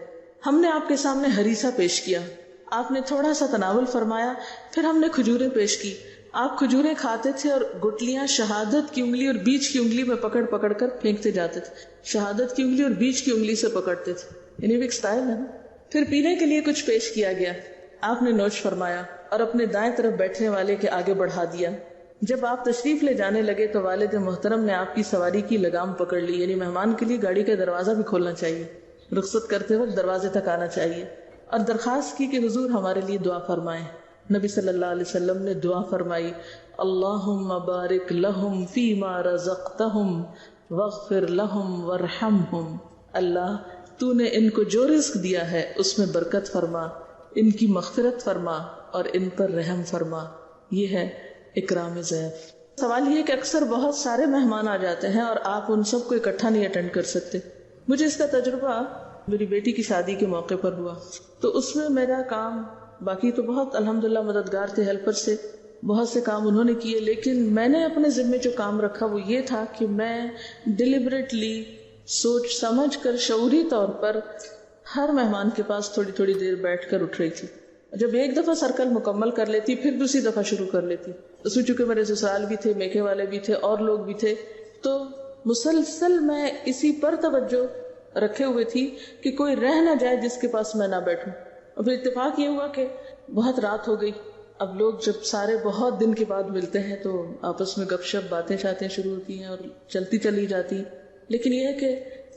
ہم نے آپ کے سامنے ہریسہ پیش کیا، آپ نے تھوڑا سا تناول فرمایا، پھر ہم نے کھجوریں پیش کی، آپ کھجوریں کھاتے تھے اور گٹلیاں شہادت کی انگلی اور بیچ کی انگلی میں پکڑ پکڑ کر پھینکتے جاتے تھے، شہادت کی انگلی اور بیچ کی انگلی سے پکڑتے تھے، یعنی ایک سٹائل ہے نا۔ پھر پینے کے لیے کچھ پیش کیا گیا، آپ نے نوش فرمایا اور اپنے دائیں طرف بیٹھنے والے کے آگے بڑھا دیا۔ جب آپ تشریف لے جانے لگے تو والد محترم نے آپ کی سواری کی لگام پکڑ لی، یعنی مہمان کے لیے گاڑی کا دروازہ بھی کھولنا چاہیے، رخصت کرتے وقت دروازے تک آنا چاہیے، اور درخواست کی کہ حضور ہمارے لیے دعا فرمائیں۔ نبی صلی اللہ علیہ وسلم نے دعا فرمائی، اللہم بارک لہم فیما رزقتہم واغفر لہم وارحمہم، اللہ تو نے ان کو جو رزق دیا ہے اس میں برکت فرما، ان کی مغفرت فرما اور ان پر رحم فرما۔ یہ ہے اکرام ضیف۔ سوال یہ ہے کہ اکثر بہت سارے مہمان آ جاتے ہیں اور آپ ان سب کو اکٹھا نہیں اٹینڈ کر سکتے۔ مجھے اس کا تجربہ میری بیٹی کی شادی کے موقع پر ہوا، تو اس میں میرا کام، باقی تو بہت الحمدللہ مددگار تھے، ہیلپر سے بہت سے کام انہوں نے کیے، لیکن میں نے اپنے ذمے جو کام رکھا وہ یہ تھا کہ میں ڈیلیبریٹلی سوچ سمجھ کر شعوری طور پر ہر مہمان کے پاس تھوڑی تھوڑی دیر بیٹھ کر اٹھ رہی تھی۔ جب ایک دفعہ سرکل مکمل کر لیتی پھر دوسری دفعہ شروع کر لیتی۔ اس میں چونکہ میرے سسرال بھی تھے، میکے والے بھی تھے اور لوگ بھی تھے، تو مسلسل میں اسی پر توجہ رکھے ہوئے تھی کہ کوئی رہ نہ جائے جس کے پاس میں نہ بیٹھوں۔ اور پھر اتفاق یہ ہوا کہ بہت رات ہو گئی۔ اب لوگ جب سارے بہت دن کے بعد ملتے ہیں تو آپس میں گپ شپ باتیں شاتیں شروع ہوتی ہیں اور چلتی چلی جاتی، لیکن یہ ہے کہ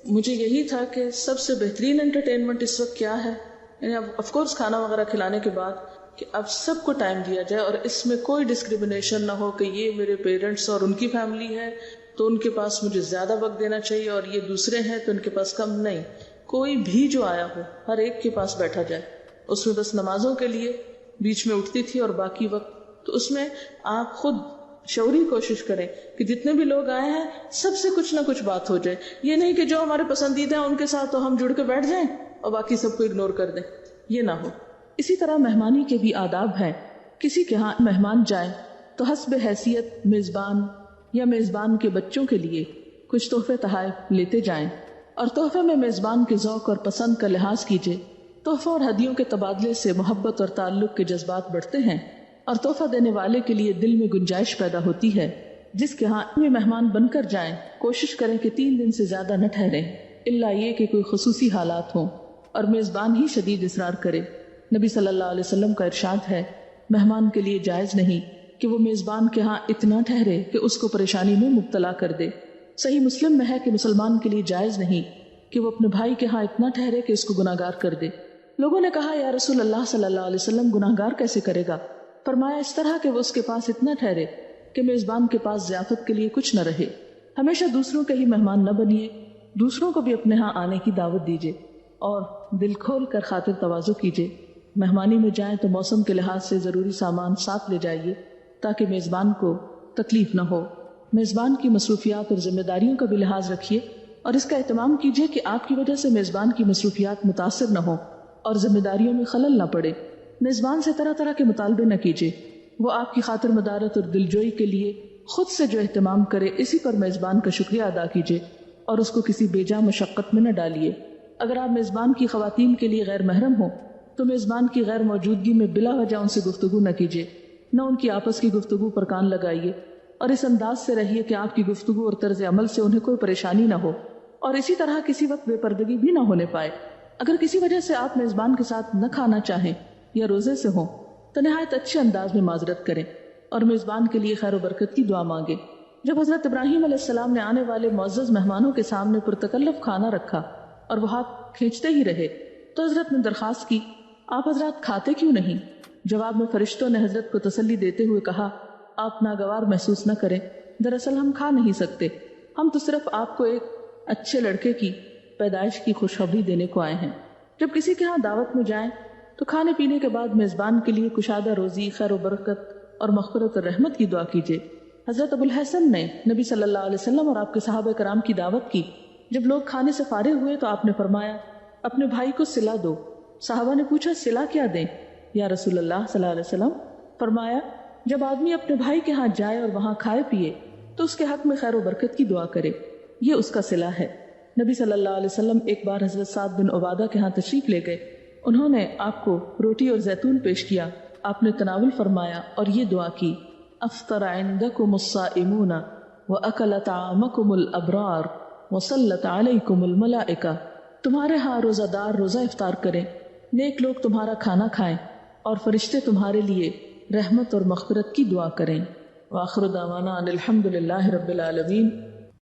مجھے یہی تھا کہ سب سے بہترین انٹرٹینمنٹ اس وقت کیا ہے، یعنی اب آف کورس کھانا وغیرہ کھلانے کے بعد کہ اب سب کو ٹائم دیا جائے اور اس میں کوئی ڈسکریمنیشن نہ ہو کہ یہ میرے پیرنٹس اور ان کی فیملی ہے تو ان کے پاس مجھے زیادہ وقت دینا چاہیے اور یہ دوسرے ہیں تو ان کے پاس کم نہیں۔ کوئی بھی جو آیا ہو ہر ایک کے پاس بیٹھا جائے۔ اس میں بس نمازوں کے لیے بیچ میں اٹھتی تھی اور باقی وقت تو اس میں آپ خود شعوری کوشش کریں کہ جتنے بھی لوگ آئے ہیں سب سے کچھ نہ کچھ بات ہو جائے۔ یہ نہیں کہ جو ہمارے پسندیدہ ہیں ان کے ساتھ تو ہم جڑ کے بیٹھ جائیں اور باقی سب کو اگنور کر دیں، یہ نہ ہو۔ اسی طرح مہمانی کے بھی آداب ہیں۔ کسی کے ہاں مہمان جائیں تو حسب حیثیت میزبان یا میزبان کے بچوں کے لیے کچھ تحفے تحائف لیتے جائیں، اور تحفے میں میزبان کے ذوق اور پسند کا لحاظ کیجیے۔ تحفوں اور ہدیوں کے تبادلے سے محبت اور تعلق کے جذبات بڑھتے ہیں اور تحفہ دینے والے کے لیے دل میں گنجائش پیدا ہوتی ہے۔ جس کے ہاں میں مہمان بن کر جائیں کوشش کریں کہ 3 دن سے زیادہ نہ ٹھہریں، الا یہ کہ کوئی خصوصی حالات ہوں اور میزبان ہی شدید اصرار کرے۔ نبی صلی اللہ علیہ وسلم کا ارشاد ہے، مہمان کے لیے جائز نہیں کہ وہ میزبان کے ہاں اتنا ٹھہرے کہ اس کو پریشانی میں مبتلا کر دے۔ صحیح مسلم میں ہے کہ مسلمان کے لیے جائز نہیں کہ وہ اپنے بھائی کے ہاں اتنا ٹھہرے کہ اس کو گناہگار کر دے۔ لوگوں نے کہا، یا رسول اللہ صلی اللہ علیہ وسلم گناہگار کیسے کرے گا؟ فرمایا، اس طرح کہ وہ اس کے پاس اتنا ٹھہرے کہ میزبان کے پاس ضیافت کے لیے کچھ نہ رہے۔ ہمیشہ دوسروں کے ہی مہمان نہ بنیے، دوسروں کو بھی اپنے ہاں آنے کی دعوت دیجیے اور دل کھول کر خاطر تواضع کیجیے۔ مہمانی میں جائیں تو موسم کے لحاظ سے ضروری سامان ساتھ لے جائیے تاکہ میزبان کو تکلیف نہ ہو۔ میزبان کی مصروفیات اور ذمہ داریوں کا بھی لحاظ رکھیے اور اس کا اہتمام کیجیے کہ آپ کی وجہ سے میزبان کی مصروفیات متاثر نہ ہوں اور ذمہ داریوں میں خلل نہ پڑے۔ میزبان سے طرح طرح کے مطالبے نہ کیجیے، وہ آپ کی خاطر مدارت اور دلجوئی کے لیے خود سے جو اہتمام کرے اسی پر میزبان کا شکریہ ادا کیجیے اور اس کو کسی بیجا مشقت میں نہ ڈالیے۔ اگر آپ میزبان کی خواتین کے لیے غیر محرم ہوں تو میزبان کی غیر موجودگی میں بلا وجہ ان سے گفتگو نہ کیجیے، نہ ان کی آپس کی گفتگو پر کان لگائیے، اور اس انداز سے رہیے کہ آپ کی گفتگو اور طرز عمل سے انہیں کوئی پریشانی نہ ہو، اور اسی طرح کسی وقت بے پردگی بھی نہ ہونے پائے۔ اگر کسی وجہ سے آپ میزبان کے ساتھ نہ کھانا چاہیں یا روزے سے ہوں تو نہایت اچھے انداز میں معذرت کریں اور میزبان کے لیے خیر و برکت کی دعا مانگیں۔ جب حضرت ابراہیم علیہ السلام نے آنے والے معزز مہمانوں کے سامنے پرتکلف کھانا رکھا اور وہ ہاتھ کھینچتے ہی رہے تو حضرت نے درخواست کی، آپ حضرات کھاتے کیوں نہیں؟ جواب میں فرشتوں نے حضرت کو تسلی دیتے ہوئے کہا، آپ ناگوار محسوس نہ کریں، دراصل ہم کھا نہیں سکتے، ہم تو صرف آپ کو ایک اچھے لڑکے کی پیدائش کی خوشخبری دینے کو آئے ہیں۔ جب کسی کے ہاں دعوت میں جائیں تو کھانے پینے کے بعد میزبان کے لیے کشادہ روزی، خیر و برکت اور مغفرت اور رحمت کی دعا کیجیے۔ حضرت ابو الحسن نے نبی صلی اللہ علیہ وسلم اور آپ کے صحابہ کرام کی دعوت کی۔ جب لوگ کھانے سے فارغ ہوئے تو آپ نے فرمایا، اپنے بھائی کو صلہ دو۔ صحابہ نے پوچھا، صلہ کیا دیں یا رسول اللہ صلی اللہ علیہ وسلم؟ فرمایا، جب آدمی اپنے بھائی کے ہاں جائے اور وہاں کھائے پیے تو اس کے حق میں خیر و برکت کی دعا کرے، یہ اس کا صلہ ہے۔ نبی صلی اللہ علیہ وسلم ایک بار حضرت سعد بن عبادہ کے ہاں تشریف لے گئے، انہوں نے آپ کو روٹی اور زیتون پیش کیا، آپ نے تناول فرمایا اور یہ دعا کی، افطر عندکم الصائمون واکل طعامکم الابرار وصلت علیکم الملائکہ، تمہارے ہاں روزہ دار روزہ افطار کریں، نیک لوگ تمہارا کھانا کھائیں اور فرشتے تمہارے لیے رحمت اور مغفرت کی دعا کریں۔ وآخر دعوانا ان الحمد للہ رب العالمین۔